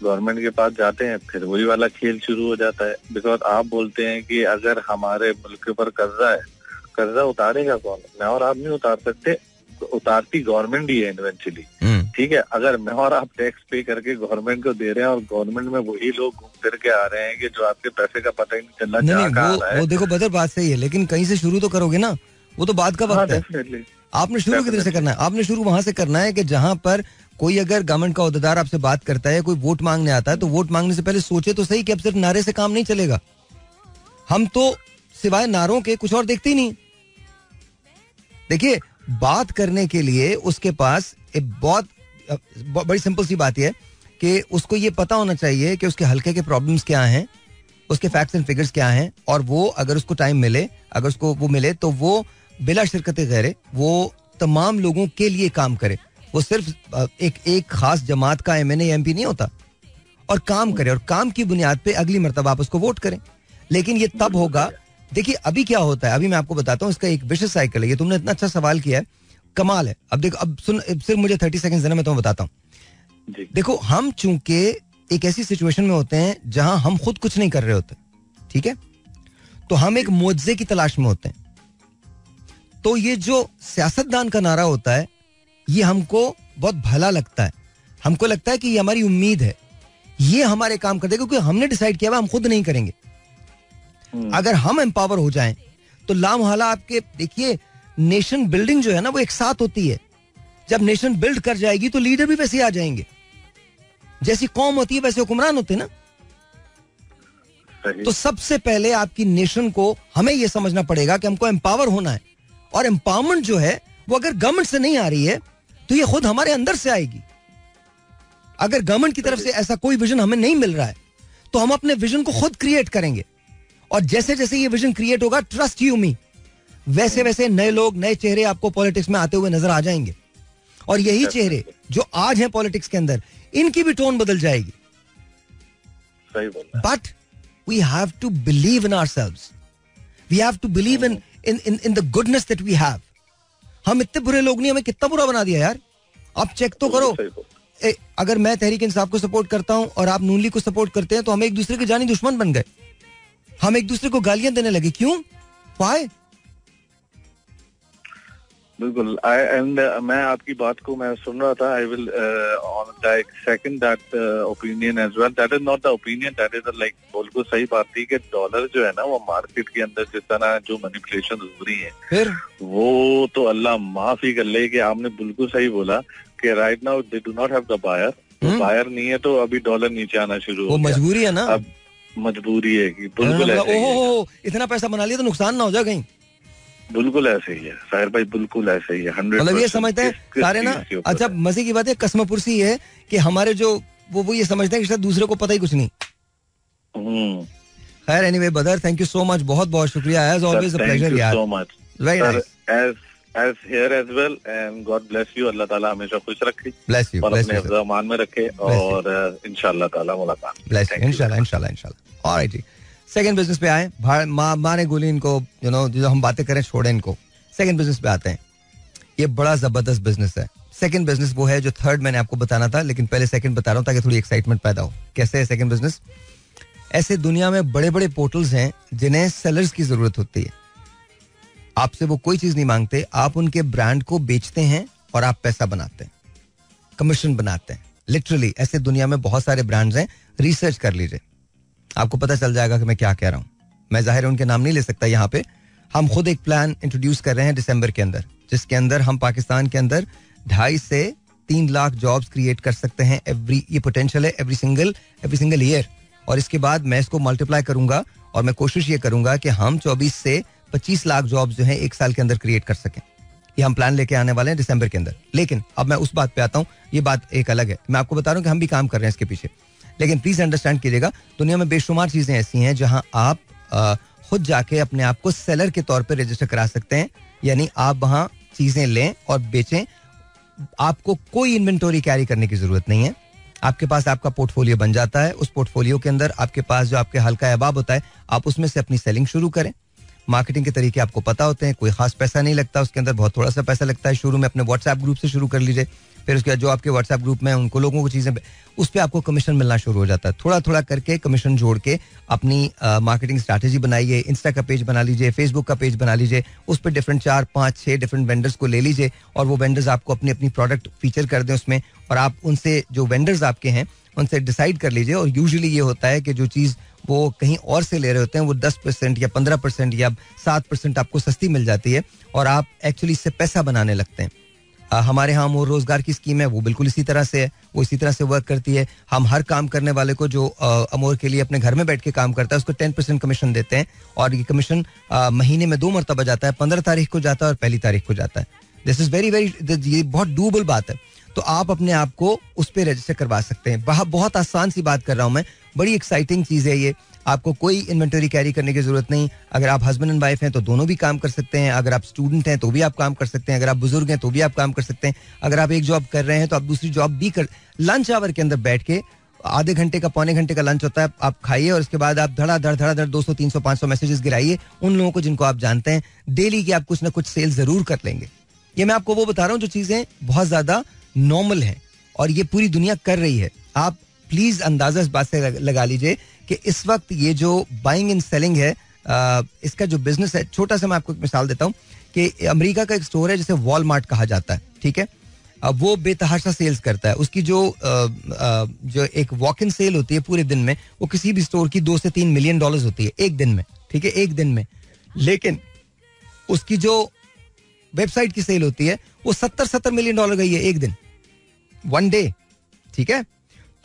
गवर्नमेंट के पास जाते हैं, फिर वही वाला खेल शुरू हो जाता है। बिकॉज आप बोलते हैं कि अगर हमारे मुल्क पर कर्जा है, कर्जा उतारेगा कौन? मैं और आप नहीं उतार सकते, उतारती गवर्नमेंट ही है इवेंचुअली। ठीक है, अगर मैं और आप टैक्स पे करके गवर्नमेंट को दे रहे हैं और गवर्नमेंट में वही लोग घूम फिर के आ रहे हैं कि जो आपके पैसे का पता ही नहीं चल रहा कहाँ आ रहा है। वो देखो बदर, बात सही है, लेकिन कहीं से शुरू तो करोगे ना, वो तो बात का वक्त है। आपने शुरू किधर से करना है? आपने शुरू वहां से करना है कि जहां पर कोई अगर गवर्नमेंट का ओहदेदार आपसे बात करता है, कोई वोट मांगने आता है, तो वोट मांगने से पहले सोचे तो सही कि अब सिर्फ नारे से काम नहीं चलेगा। हम तो सिवाय नारों के कुछ और देखते ही नहीं। देखिए, बात करने के लिए उसके पास एक बहुत बड़ी सिंपल सी बात यह है कि उसको ये पता होना चाहिए कि उसके हल्के के प्रॉब्लम्स क्या हैं, उसके फैक्ट्स एंड फिगर्स क्या हैं, और वो अगर उसको टाइम मिले, अगर उसको वो मिले, तो वो बिला शिरकत गैरे वो तमाम लोगों के लिए काम करे। वो सिर्फ एक खास जमात का एमएनए एमपी नहीं होता, और काम करे, और काम की बुनियाद पे अगली मर्तबा आप उसको वोट करें। लेकिन ये तब होगा, देखिए अभी क्या होता है, अभी मैं आपको बताता हूँ, इसका एक विशेष साइकिल है। ये तुमने इतना अच्छा सवाल किया है, कमाल है। अब देखो, अब सुन, सिर्फ मुझे 30 सेकंड देना, मैं तुम्हें बताता हूँ। देखो, हम चूंकि एक ऐसी सिचुएशन में होते हैं जहां हम खुद कुछ नहीं कर रहे होते, ठीक है, तो हम एक मुआवजे की तलाश में होते हैं। तो ये जो सियासतदान का नारा होता है, ये हमको बहुत भला लगता है। हमको लगता है कि ये हमारी उम्मीद है, ये हमारे काम कर देगा, क्योंकि हमने डिसाइड किया हुआ हम खुद नहीं करेंगे। अगर हम एम्पावर हो जाएं तो लामहला आपके, देखिए, नेशन बिल्डिंग जो है ना, वो एक साथ होती है। जब नेशन बिल्ड कर जाएगी तो लीडर भी वैसे आ जाएंगे। जैसी कौम होती है वैसे हुक्मरान होते हैं ना। तो सबसे पहले आपकी नेशन को, हमें यह समझना पड़ेगा कि हमको एम्पावर होना है, और एम्पावरमेंट जो है वो अगर गवर्नमेंट से नहीं आ रही है तो ये खुद हमारे अंदर से आएगी। अगर गवर्नमेंट की तरफ से ऐसा कोई विजन हमें नहीं मिल रहा है तो हम अपने विजन को खुद क्रिएट करेंगे, और जैसे जैसे ये विजन क्रिएट होगा, ट्रस्ट यू मी, वैसे वैसे नए लोग, नए चेहरे आपको पॉलिटिक्स में आते हुए नजर आ जाएंगे। और यही चेहरे जो आज हैं पॉलिटिक्स के अंदर, इनकी भी टोन बदल जाएगी। But we have to believe in ourselves, we have to believe in the goodness that we have. हम इतने बुरे लोग नहीं, हमें कितना बुरा बना दिया यार। आप चेक तो करो, अगर मैं तहरीक इंसाफ को सपोर्ट करता हूं और आप नून लीग को सपोर्ट करते हैं, तो हम एक दूसरे के जानी दुश्मन बन गए। हम एक दूसरे को गालियां देने लगे, क्यों? व्हाई? बिल्कुल, मैं आपकी बात को मैं सुन रहा था। I will like second that opinion as well. That is not the opinion, that is like, बिल्कुल सही बात थी कि डॉलर जो है ना, वो मार्केट के अंदर जिस तरह जो मैनिपुलेशन हो रही है, फिर वो तो अल्लाह माफ ही कर ले। कि आपने बिल्कुल सही बोला कि right now they do not have the buyer. Buyer नहीं है तो अभी डॉलर नीचे आना शुरू हो गया। मजबूरी है ना, अब मजबूरी है कि बिल्कुल ऐसे ही है। इतना पैसा बना लिया तो नुकसान ना हो जाए कहीं। बिल्कुल ऐसे ही है साहिर भाई, बिल्कुल ऐसे ही है। 100%। मतलब ये समझते हैं सारे ना। अच्छा, मजे की बात है, कसमपुरसी है कि हमारे जो वो ये समझते हैं कि शायद दूसरे को पता ही कुछ नहीं। खैर, एनीवे बदर, थैंक यू सो मच, बहुत बहुत शुक्रिया, एज ऑलवेज अ प्लेजर यार, so much, very nice, as here as well, and God bless you। अल्लाह ताला हमेशा खुश रखे, bless you, और bless अपने you, ज़मान में रखे, और इंशाल्लाह ताला मुलाकात, bless you, इंशाल्लाह। ऑलराइट जी, सेकंड बिजनेस पे आए। मारे गोली इनको, यू नो, जो हम बातें करें छोड़े इनको, सेकंड बिजनेस पे आते हैं। ये बड़ा जबरदस्त बिजनेस है। सेकंड बिजनेस वो है जो थर्ड मैंने आपको बताना था, लेकिन पहले सेकंड बता रहा हूँ ताकि थोड़ी एक्साइटमेंट पैदा हो। कैसे है सेकंड बिजनेस? ऐसे दुनिया में बड़े बड़े पोर्टल्स हैं जिन्हें सेलर्स की जरूरत होती है। आपसे वो कोई चीज नहीं मांगते, आप उनके ब्रांड को बेचते हैं और आप पैसा बनाते हैं, कमीशन बनाते हैं। लिटरली ऐसे दुनिया में बहुत सारे ब्रांड्स हैं, रिसर्च कर लीजिए, आपको पता चल जाएगा कि मैं क्या कह रहा हूं। मैं जाहिर है उनके नाम नहीं ले सकता यहाँ पे। हम खुद एक प्लान इंट्रोड्यूस कर रहे हैं दिसंबर के अंदर, जिसके अंदर हम पाकिस्तान के अंदर 2.5 से 3 लाख जॉब्स क्रिएट कर सकते हैं एवरी, ये पोटेंशियल है एवरी सिंगल ईयर। और इसके बाद मैं इसको मल्टीप्लाई करूंगा और मैं कोशिश ये करूंगा कि हम 24 से 25 लाख जॉब्स जो हैं 1 साल के अंदर क्रिएट कर सकें। ये हम प्लान लेके आने वाले हैं दिसंबर के अंदर। लेकिन अब मैं उस बात पे आता हूँ, ये बात एक अलग है, मैं आपको बता रहा हूँ कि हम भी काम कर रहे हैं इसके पीछे। लेकिन प्लीज अंडरस्टैंड कीजिएगा, दुनिया में बेशुमार चीजें ऐसी हैं जहां आप खुद जाके अपने आप को सेलर के तौर पे रजिस्टर करा सकते हैं, यानी आप वहां चीजें लें और बेचें। आपको कोई इन्वेंटरी कैरी करने की जरूरत नहीं है, आपके पास आपका पोर्टफोलियो बन जाता है। उस पोर्टफोलियो के अंदर आपके पास जो आपके हल्का अहबाब होता है, आप उसमें से अपनी सेलिंग शुरू करें। मार्केटिंग के तरीके आपको पता होते हैं, कोई खास पैसा नहीं लगता उसके अंदर, बहुत थोड़ा सा पैसा लगता है. शुरू में अपने व्हाट्सएप ग्रुप से शुरू कर लीजिए, फिर उसके बाद जो आपके व्हाट्सएप ग्रुप में उनको लोगों को चीज़ें उस पर आपको कमीशन मिलना शुरू हो जाता है. थोड़ा थोड़ा करके कमीशन जोड़ के अपनी मार्केटिंग स्ट्रैटेजी बनाइए. इंस्टा का पेज बना लीजिए, फेसबुक का पेज बना लीजिए, उस पर डिफरेंट 4, 5, 6 डिफरेंट वेंडर्स को ले लीजिए और वो वेंडर्स आपको अपनी अपनी प्रोडक्ट फीचर कर दें उसमें, और आप उनसे जो वेंडर्स आपके हैं उनसे डिसाइड कर लीजिए. और यूजुअली ये होता है कि जो चीज़ वो कहीं और से ले रहे होते हैं वो 10% या 15% या 7% आपको सस्ती मिल जाती है और आप एक्चुअली इससे पैसा बनाने लगते हैं. हमारे यहाँ अमूर रोजगार की स्कीम है, वो बिल्कुल इसी तरह से है, वो इसी तरह से वर्क करती है. हम हर काम करने वाले को जो अमूर के लिए अपने घर में बैठ के काम करता है उसको 10% कमीशन देते हैं और ये कमीशन महीने में 2 मरतबा जाता है. 15 तारीख को जाता है और 1 तारीख को जाता है. दिस इज वेरी ये बहुत डूबल बात है. तो आप अपने आप को उस पर रजिस्टर करवा सकते हैं. बहुत आसान सी बात कर रहा हूं मैं, बड़ी एक्साइटिंग चीज़ है ये. आपको कोई इन्वेंटरी कैरी करने की जरूरत नहीं. अगर आप हस्बैंड एंड वाइफ हैं तो दोनों भी काम कर सकते हैं. अगर आप स्टूडेंट हैं तो भी आप काम कर सकते हैं. अगर आप बुजुर्ग हैं तो भी आप काम कर सकते हैं. अगर आप एक जॉब कर रहे हैं तो आप दूसरी जॉब भी कर. लंच आवर के अंदर बैठ के आधे घंटे का, पौने घंटे का लंच होता है, आप खाइए और उसके बाद आप धड़ाधड़ 200, 300, 500 मैसेजेस गिराइए उन लोगों को जिनको आप जानते हैं. डेली की आप कुछ ना कुछ सेल जरूर कर लेंगे. ये मैं आपको वो बता रहा हूँ जो चीजें बहुत ज्यादा नॉर्मल है और ये पूरी दुनिया कर रही है. आप प्लीज अंदाजा इस बात से लगा लीजिए कि इस वक्त ये जो बाइंग एंड सेलिंग है, इसका जो बिजनेस है, छोटा सा मैं आपको एक मिसाल देता हूँ कि अमेरिका का एक स्टोर है जिसे वॉलमार्ट कहा जाता है. ठीक है, वो बेतहाशा सेल्स करता है. उसकी जो एक वॉक इन सेल होती है पूरे दिन में, वो किसी भी स्टोर की $2 से $3 मिलियन होती है एक दिन में. ठीक है, एक दिन में. लेकिन उसकी जो वेबसाइट की सेल होती है वो $70 मिलियन गई है एक दिन, वन डे. ठीक है,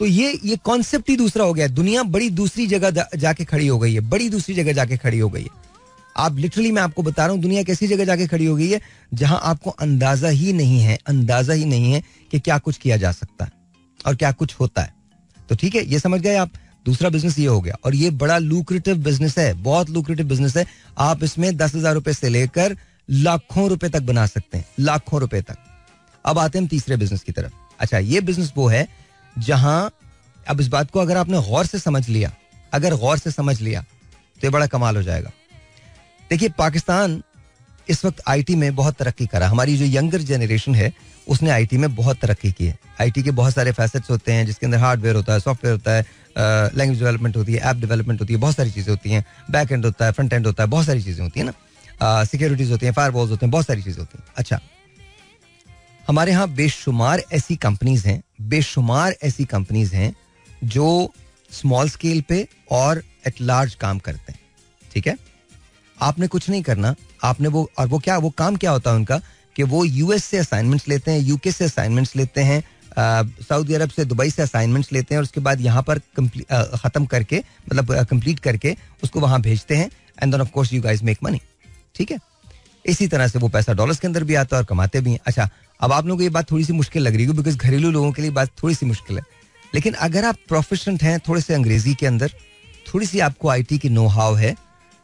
तो ये कॉन्सेप्ट ही दूसरा हो गया. दुनिया बड़ी दूसरी जगह जाके खड़ी हो गई है, बड़ी दूसरी जगह जाके खड़ी हो गई है. आप लिटरली, मैं आपको बता रहा हूं, दुनिया कैसी जगह जाके खड़ी हो गई है जहां आपको अंदाजा ही नहीं है कि क्या कुछ किया जा सकता है और क्या कुछ होता है. तो ठीक है, ये समझ गए आप. दूसरा बिजनेस ये हो गया और ये बड़ा लुक्रेटिव बिजनेस है, बहुत लुक्रेटिव बिजनेस है. आप इसमें 10,000 रुपए से लेकर लाखों रुपए तक बना सकते हैं, लाखों रुपए तक. अब आते हैं हम तीसरे बिजनेस की तरफ. अच्छा, ये बिजनेस वो है जहां, अब इस बात को अगर आपने गौर से समझ लिया तो ये बड़ा कमाल हो जाएगा. देखिए, पाकिस्तान इस वक्त आईटी में बहुत तरक्की करा. हमारी जो यंगर जनरेशन है उसने आईटी में बहुत तरक्की की है. आईटी के बहुत सारे फैसेट्स होते हैं जिसके अंदर हार्डवेयर होता है, सॉफ्टवेयर होता है, लैंग्वेज डेवलपमेंट होती है, ऐप डेवलपमेंट होती है, बहुत सारी चीज़ें होती हैं, बैक एंड होता है, फ्रंट एंड होता है, बहुत सारी चीज़ें होती हैं ना, सिक्योरिटीज होती हैं, फायरवॉल्स होते हैं, बहुत सारी चीज़ें होती हैं. अच्छा, हमारे यहाँ बेशुमार ऐसी कंपनीज हैं जो स्मॉल स्केल पे और एट लार्ज काम करते हैं. ठीक है, आपने कुछ नहीं करना. आपने वो काम क्या होता है उनका कि वो यूएस से असाइनमेंट्स लेते हैं, यूके से असाइनमेंट्स लेते हैं, सऊदी अरब से, दुबई से असाइनमेंट्स लेते हैं और उसके बाद यहाँ पर खत्म करके, मतलब कंप्लीट करके उसको वहाँ भेजते हैं. And then of course you guys make money. ठीक है, इसी तरह से वो पैसा डॉलर्स के अंदर भी आता है और कमाते भी हैं. अच्छा, अब आप लोगों को ये बात थोड़ी सी मुश्किल लग रही है बिकॉज घरेलू लोगों के लिए बात थोड़ी सी मुश्किल है. लेकिन अगर आप प्रोफेशनल हैं थोड़े से अंग्रेजी के अंदर, थोड़ी सी आपको आईटी की नो हाउ है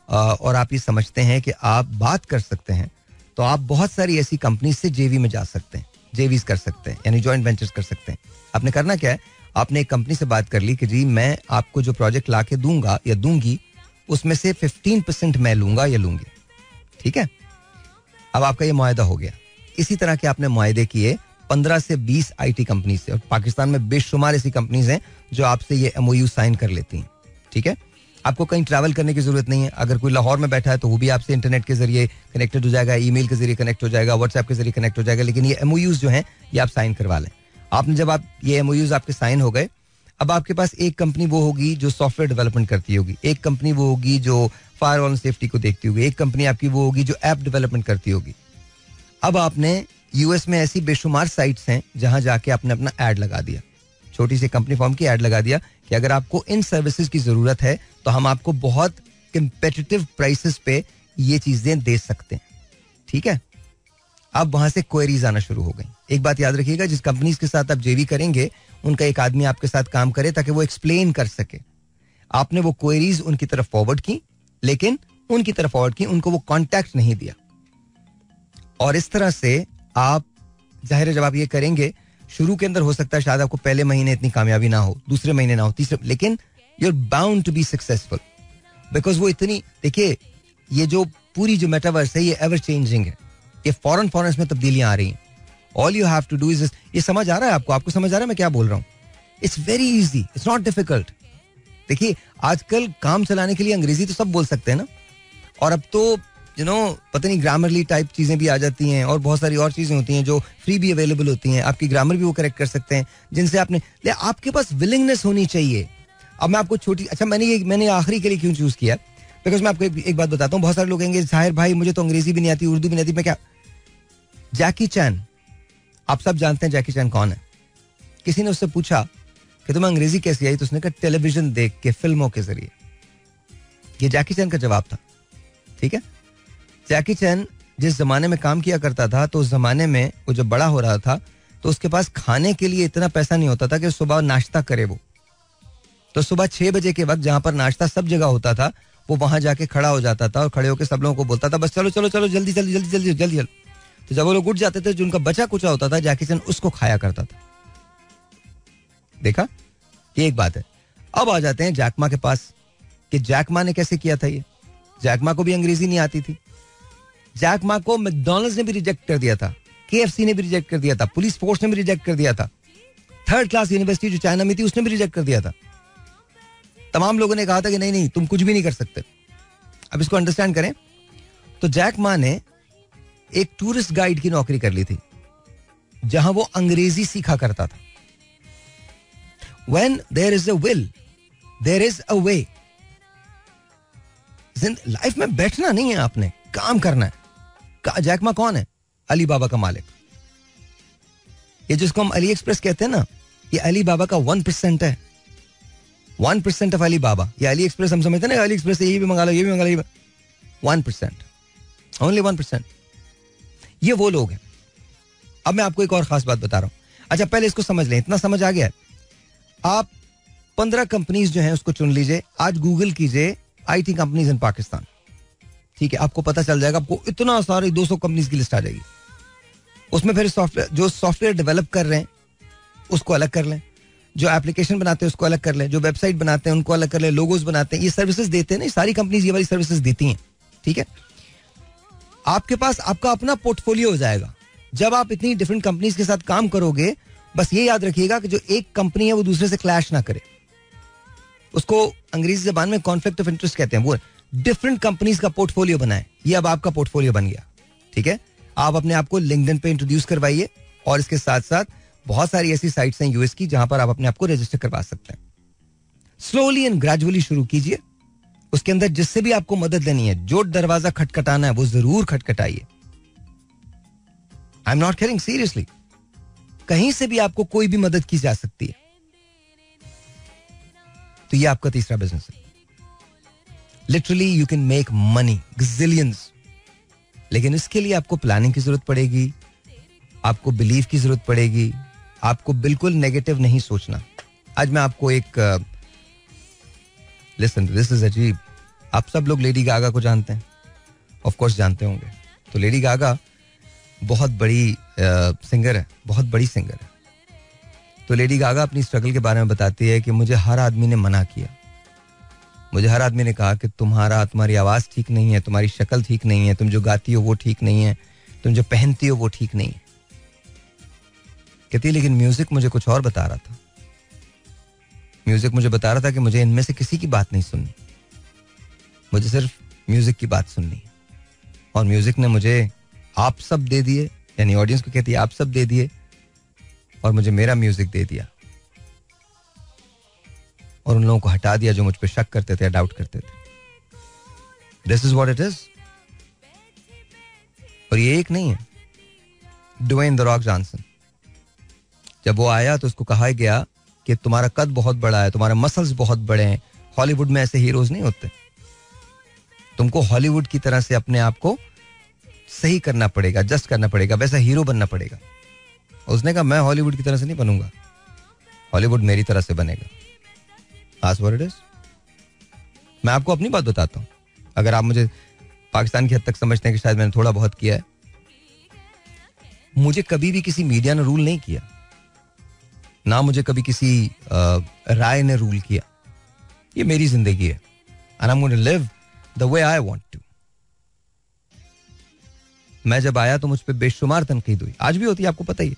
और आप ये समझते हैं कि आप बात कर सकते हैं, तो आप बहुत सारी ऐसी कंपनी से जेवी में जा सकते हैं, जेवीज कर सकते हैं, यानी जॉइंट वेंचर्स कर सकते हैं. आपने करना क्या है, आपने एक कंपनी से बात कर ली कि जी मैं आपको जो प्रोजेक्ट ला के दूंगा या दूंगी उसमें से 15% मैं लूंगा या लूंगी. ठीक है, अब आपका ये मुआहदा हो गया. इसी तरह के आपने मुआहदे किए 15 से 20 आईटी कंपनी से, और पाकिस्तान में बेशुमार ऐसी कंपनीज हैं जो आपसे ये एमओयू साइन कर लेती हैं. ठीक है, आपको कहीं ट्रैवल करने की जरूरत नहीं है. अगर कोई लाहौर में बैठा है तो वो भी आपसे इंटरनेट के जरिए कनेक्टेड हो जाएगा, ईमेल के जरिए कनेक्ट हो जाएगा, व्हाट्सएप के जरिए कनेक्ट हो जाएगा. लेकिन ये एमओयूज जो हैं ये आप साइन करवा लें. आपने जब आप ये एमओयूज आपके साइन हो गए, अब आपके पास एक कंपनी वो होगी जो सॉफ्टवेयर डेवलपमेंट करती होगी, एक कंपनी वो होगी जो फायरवॉल सेफ्टी को देखती होगी, एक कंपनी आपकी वो होगी जो ऐप डेवलपमेंट करती होगी. अब आपने यूएस में ऐसी बेशुमार साइट्स हैं जहां जाके आपने अपना ऐड लगा दिया, छोटी सी कंपनी फॉर्म की ऐड लगा दिया कि अगर आपको इन सर्विसेज की जरूरत है तो हम आपको बहुत कंपेटिटिव प्राइसेस पे ये चीजें दे सकते हैं. ठीक है, अब वहां से क्वेरीज आना शुरू हो गई. एक बात याद रखिएगा, जिस कंपनीज के साथ आप जेवी करेंगे उनका एक आदमी आपके साथ काम करे ताकि वो एक्सप्लेन कर सके. आपने वो क्वेरीज उनकी तरफ फॉरवर्ड की, लेकिन उनको वो कॉन्टैक्ट नहीं दिया. और इस तरह से आप, जाहिर है जब आप ये करेंगे, शुरू के अंदर हो सकता है शायद आपको पहले महीने इतनी कामयाबी ना हो, दूसरे महीने ना हो, तीसरे, लेकिन you are bound to be successful because वो इतनी, देखिए ये जो पूरी जो मेटावर्स है ये एवर चेंजिंग है, ये फॉरन इसमें तब्दीलियां आ रही हैं. All you have to do is, ये समझ आ रहा है आपको समझ आ रहा है मैं क्या बोल रहा हूँ? It's very easy, it's not difficult. देखिए आजकल काम चलाने के लिए अंग्रेजी तो सब बोल सकते हैं ना, और अब तो पता नहीं ग्रामरली टाइप चीजें भी आ जाती हैं और बहुत सारी और चीजें होती हैं जो फ्री भी अवेलेबल होती हैं. आपकी ग्रामर भी वो करेक्ट कर सकते हैं जिनसे आपके पास विलिंगनेस होनी चाहिए. अब मैं आपको मैंने आखिरी के लिए क्यों चूज किया, बिकॉज मैं आपको एक बात बताता हूँ. बहुत सारे लोग कहेंगे जाहिर भाई मुझे तो अंग्रेजी भी नहीं आती, उर्दू भी नहीं आती, मैं क्या. जैकी चैन, आप सब जानते हैं जैकी चैन कौन है. किसी ने उससे पूछा कि तुम्हें अंग्रेजी कैसी आई, तो उसने कहा टेलीविजन देख के, फिल्मों के जरिए. ये जैकी चैन का जवाब था. ठीक है, जैकी चैन जिस जमाने में काम किया करता था, तो उस जमाने में वो जब बड़ा हो रहा था तो उसके पास खाने के लिए इतना पैसा नहीं होता था कि सुबह नाश्ता करे वो. तो सुबह 6 बजे के वक्त जहां पर नाश्ता सब जगह होता था, वो वहां जाके खड़ा हो जाता था और खड़े होकर सब लोगों को बोलता था बस चलो चलो चलो जल्दी जल्दी जल्दी जल्दी जल्दी जल्दी. तो जब वो लोग उठ जाते थे, जो उनका बचा कुचा होता था, जैकी चैन उसको खाया करता था. देखा, ये एक बात है. अब आ जाते हैं जैक मा के पास कि जैक मा ने कैसे किया था ये. जैक मा को भी अंग्रेजी नहीं आती थी. जैक मा को मैकडॉनल्ड्स ने भी रिजेक्ट कर दिया था, KFC ने भी रिजेक्ट कर दिया था, पुलिस फोर्स ने भी रिजेक्ट कर दिया था, थर्ड क्लास यूनिवर्सिटी जो चाइना में थी उसने भी रिजेक्ट कर दिया था. तमाम लोगों ने कहा था कि नहीं नहीं तुम कुछ भी नहीं कर सकते. अब इसको अंडरस्टैंड करें तो जैक मा ने एक टूरिस्ट गाइड की नौकरी कर ली थी जहां वो अंग्रेजी सीखा करता था. When there is a will, there is a way. Life में बैठना नहीं है, आपने काम करना है. जैक मा कौन है? अली बाबा का मालिक. ये जिसको हम अली एक्सप्रेस कहते हैं ना, ये अली बाबा का 1% है. 1% ऑफ अली बाबा. ये अली एक्सप्रेस हम समझते हैं ना, अली एक्सप्रेस से ये भी मंगा लो, ये भी मंगा लो. 1%, ओनली 1%. ये वो लोग हैं. अब मैं आपको एक और खास बात बता रहा हूं. अच्छा पहले इसको समझ लें, इतना समझ आ गया है. आप 15 कंपनीज जो हैं उसको चुन लीजिए. आज गूगल कीजिए IT कंपनीज इन पाकिस्तान. ठीक है, आपको पता चल जाएगा. आपको इतना सारे 200 कंपनीज की लिस्ट आ जाएगी. उसमें फिर सॉफ्टवेयर डेवलप कर रहे हैं उसको अलग कर लें, जो एप्लीकेशन बनाते हैं उसको अलग कर लें, जो वेबसाइट बनाते हैं उनको अलग कर लें, लोगोज बनाते हैं, ये सर्विसेज देते हैं ना. सारी कंपनीज ये वाली सर्विसेज देती हैं. ठीक है, आपके पास आपका अपना पोर्टफोलियो हो जाएगा. जब आप इतनी डिफरेंट कंपनीज के साथ काम करोगे, बस ये याद रखिएगा कि जो एक कंपनी है वो दूसरे से क्लैश ना करे. उसको अंग्रेजी जबान में कॉन्फ्लिक्ट ऑफ इंटरेस्ट कहते हैं. वो डिफरेंट कंपनीज का पोर्टफोलियो बनाए. ये अब आपका पोर्टफोलियो बन गया. ठीक है, आप अपने आप को लिंक्डइन पे इंट्रोड्यूस करवाइए, और इसके साथ साथ बहुत सारी ऐसी साइट्स हैं US की जहां पर आप अपने आप को रजिस्टर करवा सकते हैं. स्लोली एंड ग्रेजुअली शुरू कीजिए. उसके अंदर जिससे भी आपको मदद लेनी है, जो दरवाजा खटखटाना है वो जरूर खटखटाइए. I am not kidding, seriously. कहीं से भी आपको कोई भी मदद की जा सकती है. तो ये आपका तीसरा बिजनेस है. Literally you can make money, gazillions. लेकिन इसके लिए आपको प्लानिंग की जरूरत पड़ेगी, आपको बिलीव की जरूरत पड़ेगी, आपको बिल्कुल नेगेटिव नहीं सोचना. आज मैं आपको एक लिसन, दिस इज अजीब. आप सब लोग लेडी गागा को जानते हैं, ऑफ कोर्स जानते होंगे. तो लेडी गागा बहुत बड़ी सिंगर है, बहुत बड़ी सिंगर है. तो लेडी गागा अपनी स्ट्रगल के बारे में बताती है कि मुझे हर आदमी ने मना किया. मुझे हर आदमी ने कहा कि तुम्हारी आवाज़ ठीक नहीं है, तुम्हारी शक्ल ठीक नहीं है, तुम जो गाती हो वो ठीक नहीं है, तुम जो पहनती हो वो ठीक नहीं है. कहती है लेकिन म्यूजिक मुझे कुछ और बता रहा था. म्यूजिक मुझे बता रहा था कि मुझे इनमें से किसी की बात नहीं सुननी, मुझे सिर्फ म्यूजिक की बात सुननी है. और म्यूजिक ने मुझे आप सब दे दिए, यानी ऑडियंस को कहती है आप सब दे दिए, और मुझे मेरा म्यूजिक दे दिया, और उन लोगों को हटा दिया जो मुझ पे शक करते थे या डाउट करते थे. This is what it is. और ये एक नहीं है. ड्वेन द रॉक जॉनसन, जब वो आया तो उसको कहा गया कि तुम्हारा कद बहुत बड़ा है, तुम्हारे मसल्स बहुत बड़े हैं, हॉलीवुड में ऐसे हीरोज नहीं होते, तुमको हॉलीवुड की तरह से अपने आप को सही करना पड़ेगा, जस्ट करना पड़ेगा, वैसा हीरो बनना पड़ेगा. उसने कहा मैं हॉलीवुड की तरह से नहीं बनूंगा, हॉलीवुड मेरी तरह से बनेगा. That's what it is. मैं आपको अपनी बात बताता हूं. अगर आप मुझे पाकिस्तान की हद तक समझते हैं कि शायद मैंने थोड़ा बहुत किया है, मुझे कभी भी किसी मीडिया ने रूल नहीं किया, ना मुझे कभी किसी राय ने रूल किया. ये मेरी जिंदगी है, and I'm going to live the way I want to. मैं जब आया तो मुझ पर बेशुमार तनकीद हुई, आज भी होती है, आपको पता ही है,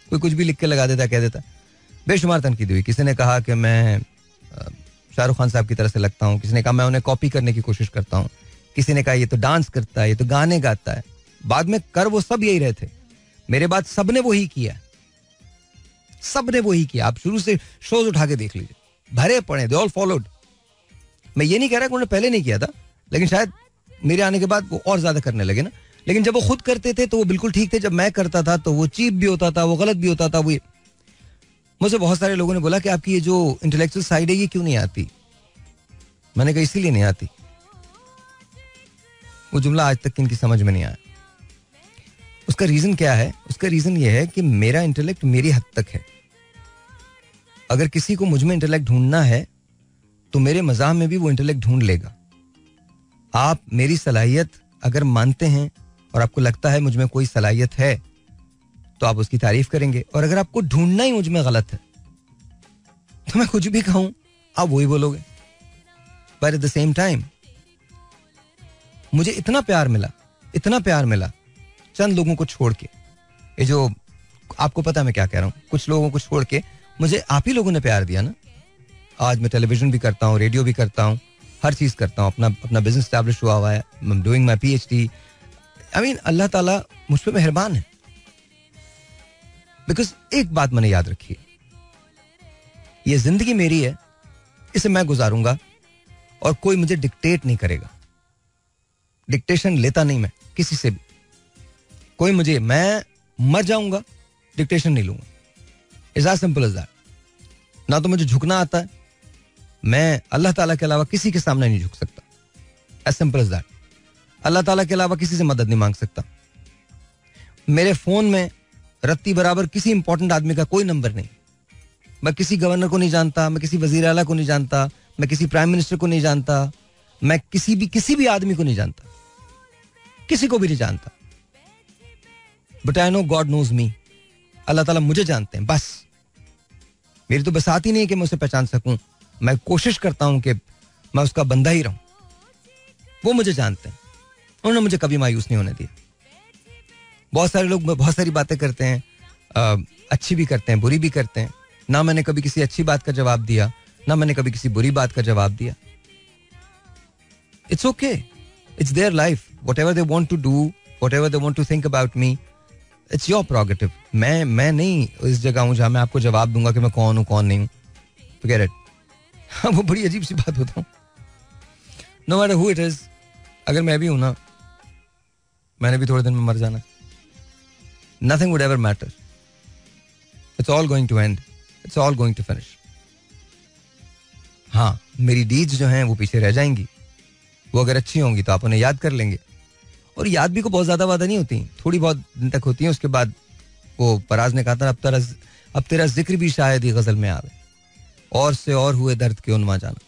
कोई कुछ भी लिख के लगा देता, कह देता, बेशुमार तनकीद हुई. किसी ने कहा कि मैं शाहरुख खान साहब की तरह से लगता हूँ, किसी ने कहा मैं उन्हें कॉपी करने की कोशिश करता हूँ, किसी ने कहा ये तो डांस करता है, ये तो गाने गाता है. बाद में कर वो सब यही रहे थे, मेरे बाद सबने वही किया, सबने वही किया. आप शुरू से शोज उठा के देख लीजिए, भरे पड़े, दे ऑल फॉलोड. मैं ये नहीं कह रहा कि उन्होंने पहले नहीं किया था, लेकिन शायद मेरे आने के बाद वो और ज्यादा करने लगे ना. लेकिन जब वो खुद करते थे तो वो बिल्कुल ठीक थे, जब मैं करता था तो वो चीप भी होता था, वो गलत भी होता था. वो मुझे बहुत सारे लोगों ने बोला कि आपकी ये जो इंटेलेक्चुअल साइड है ये क्यों नहीं आती. मैंने कहा इसीलिए नहीं आती. वो जुमला आज तक इनकी समझ में नहीं आया. उसका रीजन क्या है? उसका रीजन ये है कि मेरा इंटेलेक्ट मेरी हद तक है. अगर किसी को मुझ में इंटेलेक्ट ढूंढना है तो मेरे मजाह में भी वो इंटेलेक्ट ढूंढ लेगा. आप मेरी सलाहियत अगर मानते हैं और आपको लगता है मुझ में कोई सलाहियत है तो आप उसकी तारीफ करेंगे, और अगर आपको ढूंढना ही मुझ में गलत है तो मैं कुछ भी कहूं आप वही बोलोगे. But at the same time मुझे इतना प्यार मिला चंद लोगों को छोड़ के. ये जो आपको पता है मैं क्या कह रहा हूं, कुछ लोगों को छोड़ के मुझे आप ही लोगों ने प्यार दिया ना. आज मैं टेलीविजन भी करता हूं, रेडियो भी करता हूं, हर चीज करता हूं, अपना बिजनेस एस्टैब्लिश हुआ हुआ है, I am doing my PhD. I mean Allah ताला मुझ पे मेहरबान है. बिकॉज एक बात मैंने याद रखी है, ये जिंदगी मेरी है, इसे मैं गुजारूंगा और कोई मुझे डिक्टेट नहीं करेगा. डिक्टेशन लेता नहीं मैं किसी से भी. कोई मुझे, मैं मर जाऊंगा, डिक्टेशन नहीं लूंगा. It's as simple as that. ना तो मुझे झुकना आता है, मैं अल्लाह ताला के अलावा किसी के सामने नहीं झुक सकता. As simple as that. Allah ताला के अलावा किसी से मदद नहीं मांग सकता. मेरे फोन में रत्ती बराबर किसी इंपॉर्टेंट आदमी का कोई नंबर नहीं. मैं किसी गवर्नर को नहीं जानता, मैं किसी वजीर आला को नहीं जानता, मैं किसी प्राइम मिनिस्टर को नहीं जानता, मैं किसी भी आदमी को नहीं जानता, किसी को भी नहीं जानता. But I know God knows me. Allah ताला मुझे जानते हैं बस. मेरी तो बसात ही नहीं है कि मैं उसे पहचान सकूं. मैं कोशिश करता हूं कि मैं उसका बंदा ही रहूं. वो मुझे जानते हैं, उन्होंने मुझे कभी मायूस नहीं होने दिया. बहुत सारे लोग बहुत सारी बातें करते हैं, अच्छी भी करते हैं, बुरी भी करते हैं. ना मैंने कभी किसी अच्छी बात का जवाब दिया, ना मैंने कभी किसी बुरी बात का जवाब दिया. It's okay, it's their life. Whatever they want to do, whatever they want to think about me, it's your prerogative. मैं नहीं इस जगह हूं जहां मैं आपको जवाब दूंगा कि मैं कौन हूं कौन नहीं हूं. Forget it. वो बड़ी अजीब सी बात होता हूं. No matter who it is, अगर मैं भी हूं ना, मैंने भी थोड़े दिन में मर जाना. Nothing would ever matter. It's all going to end. It's all going to finish. हाँ, मेरी डीड्स जो हैं वो पीछे रह जाएंगी. वो अगर अच्छी होंगी तो आप उन्हें याद कर लेंगे. और याद भी को बहुत ज्यादा वादा नहीं होती, थोड़ी बहुत दिन तक होती है. उसके बाद वो फराज ने कहा था, अब तेरा जिक्र भी शायद ही गजल में आवे, और से और हुए दर्द के उन्मा जाना.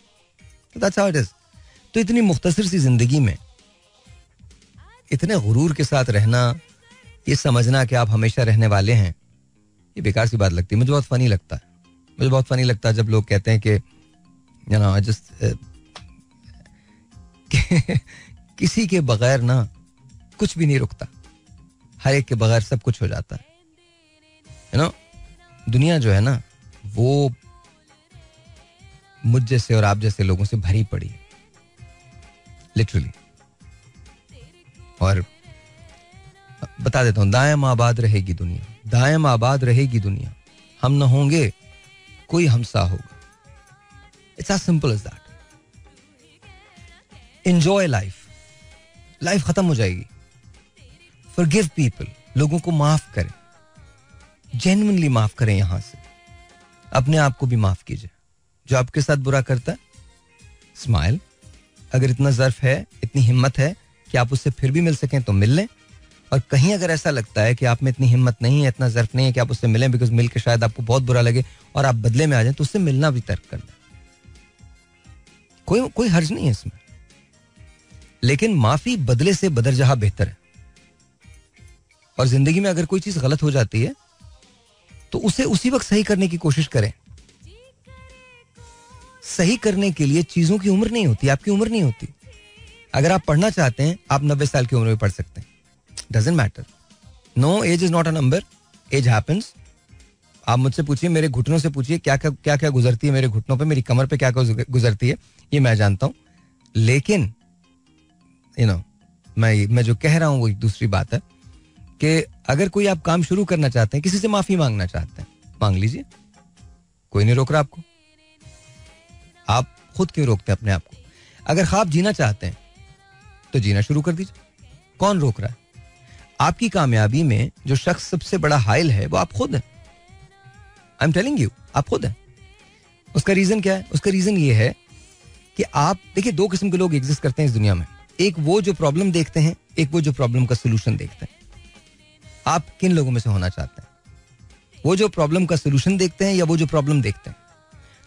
That's how it is. तो इतनी मुख्तसर सी जिंदगी में इतने गुरूर के साथ रहना, ये समझना कि आप हमेशा रहने वाले हैं, ये बेकार सी बात लगती है. मुझे बहुत फनी लगता है. मुझे बहुत फनी लगता है जब लोग कहते हैं कि यू नो जस्ट किसी के बगैर ना कुछ भी नहीं रुकता, हर एक के बगैर सब कुछ हो जाता है. यू नो दुनिया जो है ना वो मुझ जैसे और आप जैसे लोगों से भरी पड़ी है, लिटरली. और बता देता हूं, दायम आबाद रहेगी दुनिया, दायम आबाद रहेगी दुनिया, हम न होंगे कोई हमसा होगा. It's as simple as that. Enjoy life. Life खत्म हो जाएगी. Forgive people. लोगों को माफ करें, जेन्युइनली माफ करें. यहां से अपने आप को भी माफ कीजिए. जो आपके साथ बुरा करता है, स्माइल. अगर इतना ज़र्फ है, इतनी हिम्मत है कि आप उससे फिर भी मिल सकें तो मिल लें. और कहीं अगर ऐसा लगता है कि आप में इतनी हिम्मत नहीं है, इतना ज़र्फ नहीं है कि आप उससे मिलें, बिकॉज मिल के शायद आपको बहुत बुरा लगे और आप बदले में आ जाएं, तो उससे मिलना भी तर्क कर दें. कोई हर्ज नहीं है इसमें. लेकिन माफी बदले से बदरजहा बेहतर है. और जिंदगी में अगर कोई चीज गलत हो जाती है तो उसे उसी वक्त सही करने की कोशिश करें. सही करने के लिए चीजों की उम्र नहीं होती, आपकी उम्र नहीं होती. अगर आप पढ़ना चाहते हैं, आप 90 साल की उम्र में पढ़ सकते हैं. Doesn't matter. No, age is not a number. Age happens. आप मुझसे पूछिए, मेरे घुटनों से पूछिए क्या क्या गुजरती है मेरे घुटनों पे, मेरी कमर पे क्या क्या गुजरती है, ये मैं जानता हूं. लेकिन यू नो मैं जो कह रहा हूं वो एक दूसरी बात है कि अगर कोई आप काम शुरू करना चाहते हैं, किसी से माफी मांगना चाहते हैं, मांग लीजिए, कोई नहीं रोक रहा आपको. आप खुद क्यों रोकते हैं अपने आप को? अगर ख्वाब जीना चाहते हैं तो जीना शुरू कर दीजिए, कौन रोक रहा है? आपकी कामयाबी में जो शख्स सबसे बड़ा हाइल है वो आप खुद हैं. आई एम टेलिंग यू, आप खुद हैं. उसका रीजन क्या है? उसका रीजन ये है कि आप देखिए, दो किस्म के लोग एग्जिस्ट करते हैं इस दुनिया में. एक वो जो प्रॉब्लम देखते हैं, एक वो जो प्रॉब्लम का सोल्यूशन देखते हैं. आप किन लोगों में से होना चाहते हैं? वो जो प्रॉब्लम का सोल्यूशन देखते हैं या वो जो प्रॉब्लम देखते हैं?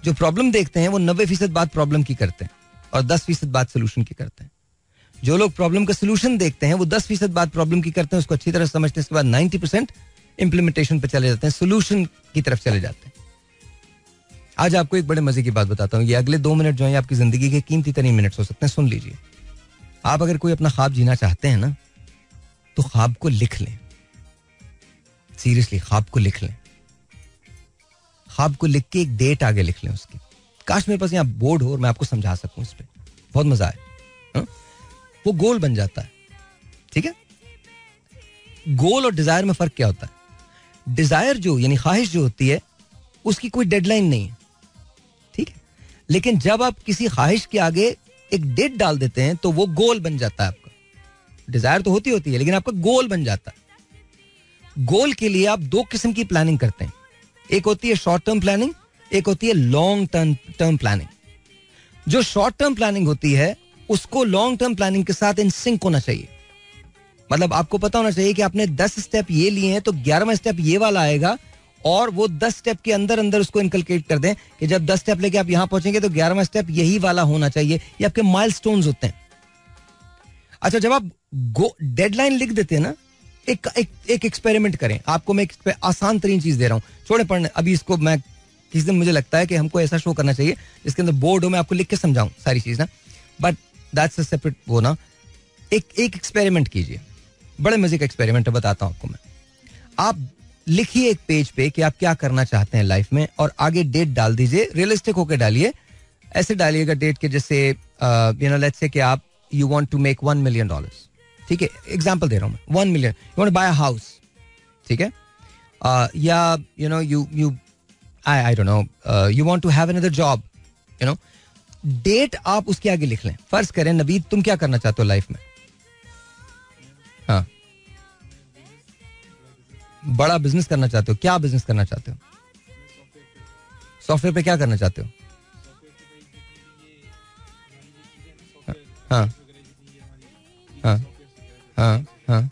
जो प्रॉब्लम देखते हैं वो 90% बात प्रॉब्लम की करते हैं और 10% बात सोल्यूशन की करते हैं. जो लोग प्रॉब्लम का सोल्यूशन देखते हैं वो 10% बात प्रॉब्लम की करते हैं, उसको अच्छी तरह समझते हैं, इसके बाद 90% इंप्लीमेंटेशन पे चले जाते हैं, सोल्यूशन की तरफ चले जाते हैं. आज आपको एक बड़े मजे की बात बताता हूँ. ये अगले 2 मिनट जो है आपकी जिंदगी के कीमती तरीन मिनट हो सकते हैं. सुन लीजिए. आप अगर कोई अपना ख्वाब जीना चाहते हैं ना, तो ख्वाब को लिख लें. सीरियसली, ख्वाब को लिख लें. ख्वाब को लिख के एक डेट आगे लिख लें उसकी. काश मेरे पास यहाँ बोर्ड हो और मैं आपको समझा सकूं इस पे, बहुत मजा आए. वो गोल बन जाता है. ठीक है. गोल और डिजायर में फर्क क्या होता है? डिजायर जो यानी ख्वाहिश जो होती है उसकी कोई डेडलाइन नहीं है. ठीक है. लेकिन जब आप किसी ख्वाहिश के आगे एक डेट डाल देते हैं तो वो गोल बन जाता है आपका. डिजायर तो होती है लेकिन आपका गोल बन जाता है. गोल के लिए आप 2 किस्म की प्लानिंग करते हैं. एक होती है शॉर्ट टर्म प्लानिंग, एक होती है लॉन्ग टर्म प्लानिंग. जो शॉर्ट टर्म प्लानिंग होती है उसको लॉन्ग टर्म प्लानिंग के साथ इन सिंक होना चाहिए. मतलब आपको पता होना चाहिए कि आपने 10 स्टेप ये लिए हैं तो 11वां स्टेप ये वाला आएगा, और वो 10 स्टेप के अंदर अंदर उसको इनकलकेट कर दें कि जब 10 स्टेप लेके आप यहां पहुंचेंगे तो 11वां स्टेप यही वाला होना चाहिए. ये आपके माइलस्टोन्स होते हैं. अच्छा, जब आप डेडलाइन लिख देते हैं ना, एक एक्सपेरिमेंट करें. आपको मैं एक आसान तरीन चीज दे रहा हूं, छोड़े पढ़ने. अभी इसको मैं किसी दिन, मुझे लगता है कि हमको ऐसा शो करना चाहिए जिसके अंदर बोर्ड हो, मैं आपको लिख के समझाऊं सारी चीज ना, बट दैट्स अ सेपरेट वो ना. एक एक्सपेरिमेंट कीजिए, बड़े मजे का एक्सपेरिमेंट है, बताता हूं आपको मैं. आप लिखिए एक पेज पे कि आप क्या करना चाहते हैं लाइफ में, और आगे डेट डाल दीजिए. रियलिस्टिक होकर डालिए. ऐसे डालिएगा डेट के जैसे यू नो लेट्स से कि आप you want to make $1 million. ठीक है, एग्जांपल दे रहा हूं मैं. 1 million, you want to buy a house. ठीक है. या you know you I don't know, you want to have another job. You know, डेट आप उसके आगे लिख लें. फर्ज करें नवीद, तुम क्या करना चाहते हो लाइफ में? हाँ, बड़ा बिजनेस करना चाहते हो. क्या बिजनेस करना चाहते हो? सॉफ्टवेयर पे क्या करना चाहते हो? हाँ हाँ हाँ हाँ.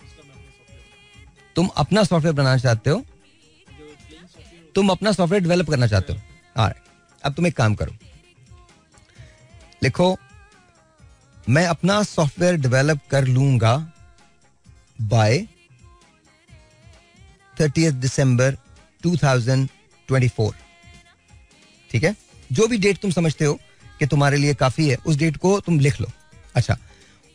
तुम अपना सॉफ्टवेयर बनाना चाहते हो, तुम अपना सॉफ्टवेयर डेवलप करना चाहते हो. अब तुम एक काम करो, लिखो मैं अपना सॉफ्टवेयर डेवलप कर लूंगा बाय 30th December 2024. ठीक है. जो भी डेट तुम समझते हो कि तुम्हारे लिए काफी है, उस डेट को तुम लिख लो. अच्छा,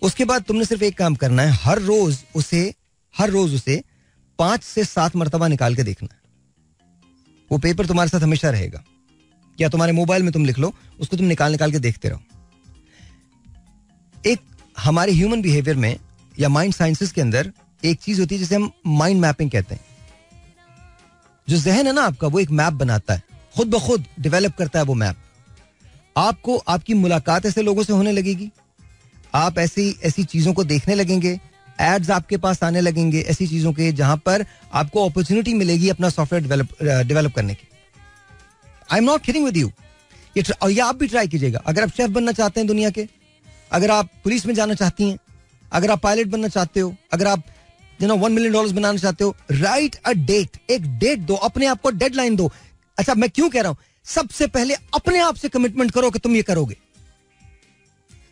उसके बाद तुमने सिर्फ एक काम करना है, हर रोज उसे 5 से 7 मरतबा निकाल के देखना है. वो पेपर तुम्हारे साथ हमेशा रहेगा, या तुम्हारे मोबाइल में तुम लिख लो, उसको तुम निकाल के देखते रहो. एक हमारे ह्यूमन बिहेवियर में या माइंड साइंसेस के अंदर एक चीज होती है जिसे हम माइंड मैपिंग कहते हैं. जो जहन है ना आपका, वो एक मैप बनाता है, खुद ब खुद डेवलप करता है वो मैप. आपको आपकी मुलाकात ऐसे लोगों से होने लगेगी, आप ऐसी चीजों को देखने लगेंगे, एड्स आपके पास आने लगेंगे ऐसी चीजों के जहां पर आपको अपॉर्चुनिटी मिलेगी अपना सॉफ्टवेयर डेवलप करने की. आई am not kidding with you. ये आप भी ट्राई कीजिएगा. अगर आप शेफ बनना चाहते हैं दुनिया के, अगर आप पुलिस में जाना चाहती हैं, अगर आप पायलट बनना चाहते हो, अगर आप $1 million बनाना चाहते हो, राइट अ डेट. एक डेट दो, अपने आप को डेडलाइन दो. अच्छा, मैं क्यों कह रहा हूं? सबसे पहले अपने आप से कमिटमेंट करो कि तुम ये करोगे.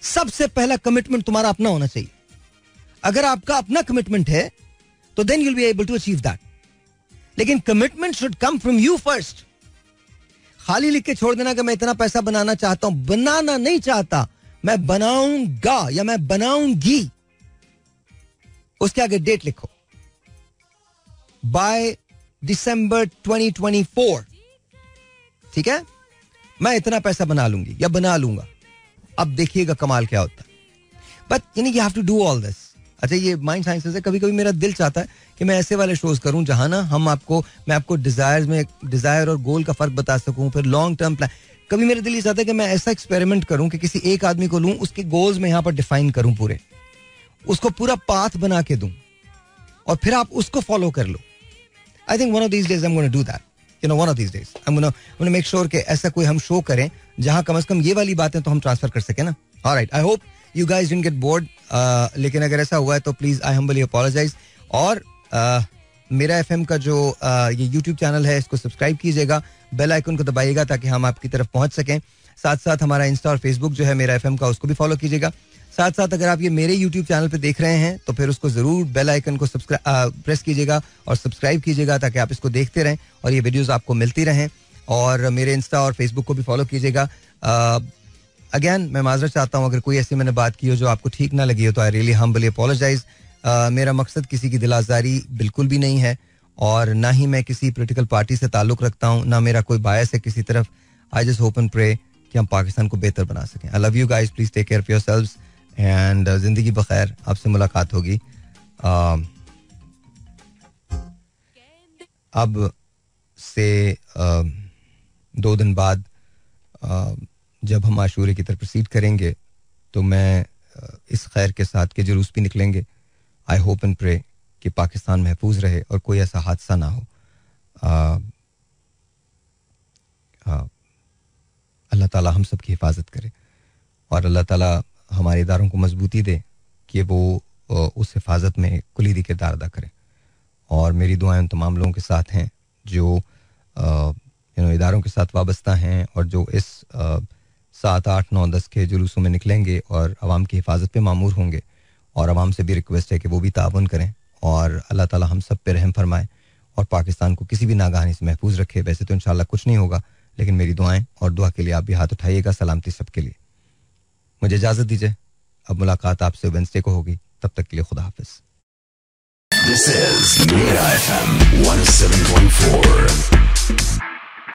सबसे पहला कमिटमेंट तुम्हारा अपना होना चाहिए. अगर आपका अपना कमिटमेंट है तो then you will be able to achieve that. लेकिन commitment should come from you first. खाली लिख के छोड़ देना कि मैं इतना पैसा बनाना चाहता हूं. बनाना नहीं चाहता, मैं बनाऊंगा या मैं बनाऊंगी. उसके आगे डेट लिखो, बाय दिसंबर 2024, ठीक है, मैं इतना पैसा बना लूंगी या बना लूंगा. अब देखिएगा कमाल क्या होता है. But you have to do all this. अच्छा, ये माइंड साइंसेस है. कभी कभी मेरा दिल चाहता है कि मैं ऐसे वाले शोज करूं जहां ना मैं आपको डिजायर और गोल का फर्क बता सकूं, फिर लॉन्ग टर्म प्लान. कभी मेरा दिल ये चाहता है कि मैं ऐसा एक्सपेरिमेंट करूं कि किसी एक आदमी को लूं, उसके गोल्स में यहाँ पर डिफाइन करूं, पूरे उसको पूरा पाथ बना के दूं और फिर आप उसको फॉलो कर लो. I think one of these days I am gonna do that. One of these days I am gonna make sure कि ऐसा कोई हम शो करें जहां कम से कम ये वाली बातें तो हम ट्रांसफर कर सके ना. Alright, I hope you guys didn't get bored, लेकिन अगर ऐसा हुआ है तो प्लीज आई humbly apologize. और मेरा एफएम का जो ये यूट्यूब चैनल है इसको सब्सक्राइब कीजिएगा, बेल आइकन को दबाइएगा ताकि हम आपकी तरफ पहुंच सकें. साथ साथ हमारा इंस्टा और फेसबुक जो है मेरा एफएम का, उसको भी फॉलो कीजिएगा. साथ साथ अगर आप ये मेरे यूट्यूब चैनल पे देख रहे हैं तो फिर उसको जरूर बेल आइकन को प्रेस कीजिएगा और सब्सक्राइब कीजिएगा ताकि आप इसको देखते रहें और ये वीडियोस आपको मिलती रहें. और मेरे इंस्टा और फेसबुक को भी फॉलो कीजिएगा. अगेन मैं माजरत चाहता हूँ अगर कोई ऐसी मैंने बात की हो जो आपको ठीक ना लगी हो तो आई रियली हम्बली अपोलोजाइज. मेरा मकसद किसी की दिल आज़ारी बिल्कुल भी नहीं है और ना ही मैं किसी पॉलिटिकल पार्टी से ताल्लुक़ रखता हूँ, ना मेरा कोई बायस है किसी तरफ. I just hope and pray कि हम पाकिस्तान को बेहतर बना सकें. I love you guys, please take care of yourselves and जिंदगी बखैर. आपसे मुलाकात होगी अब से 2 दिन बाद. जब हम आशूरे की तरफ प्रोसीड करेंगे तो मैं इस खैर के साथ के जुलूस भी निकलेंगे. आई होप एंड प्रे कि पाकिस्तान महफूज रहे और कोई ऐसा हादसा ना हो. अल्लाह ताला हम सब की हिफाजत करे और अल्लाह ताला हमारे इदारों को मजबूती दे कि वो उस हिफाजत में कुलीदी किरदार अदा करें. और मेरी दुआएं उन तमाम लोगों के साथ हैं जो इदारों के साथ वाबस्ता हैं और जो इस 7, 8, 9, 10 के जुलूसों में निकलेंगे और अवाम की हिफाजत पे मामूर होंगे. और अवाम से भी रिक्वेस्ट है कि वो भी तावन करें और अल्लाह ताला हम सब पे रहम फरमाए और पाकिस्तान को किसी भी नागहानी से महफूज रखे. वैसे तो इंशाल्लाह कुछ नहीं होगा, लेकिन मेरी दुआएं और दुआ के लिए आप भी हाथ उठाइएगा. सलामती सबके लिए. मुझे इजाज़त दीजिए. अब मुलाकात आपसे वेडनेसडे को होगी. तब तक के लिए खुदा हाफिज. This is Mira FM 107.4.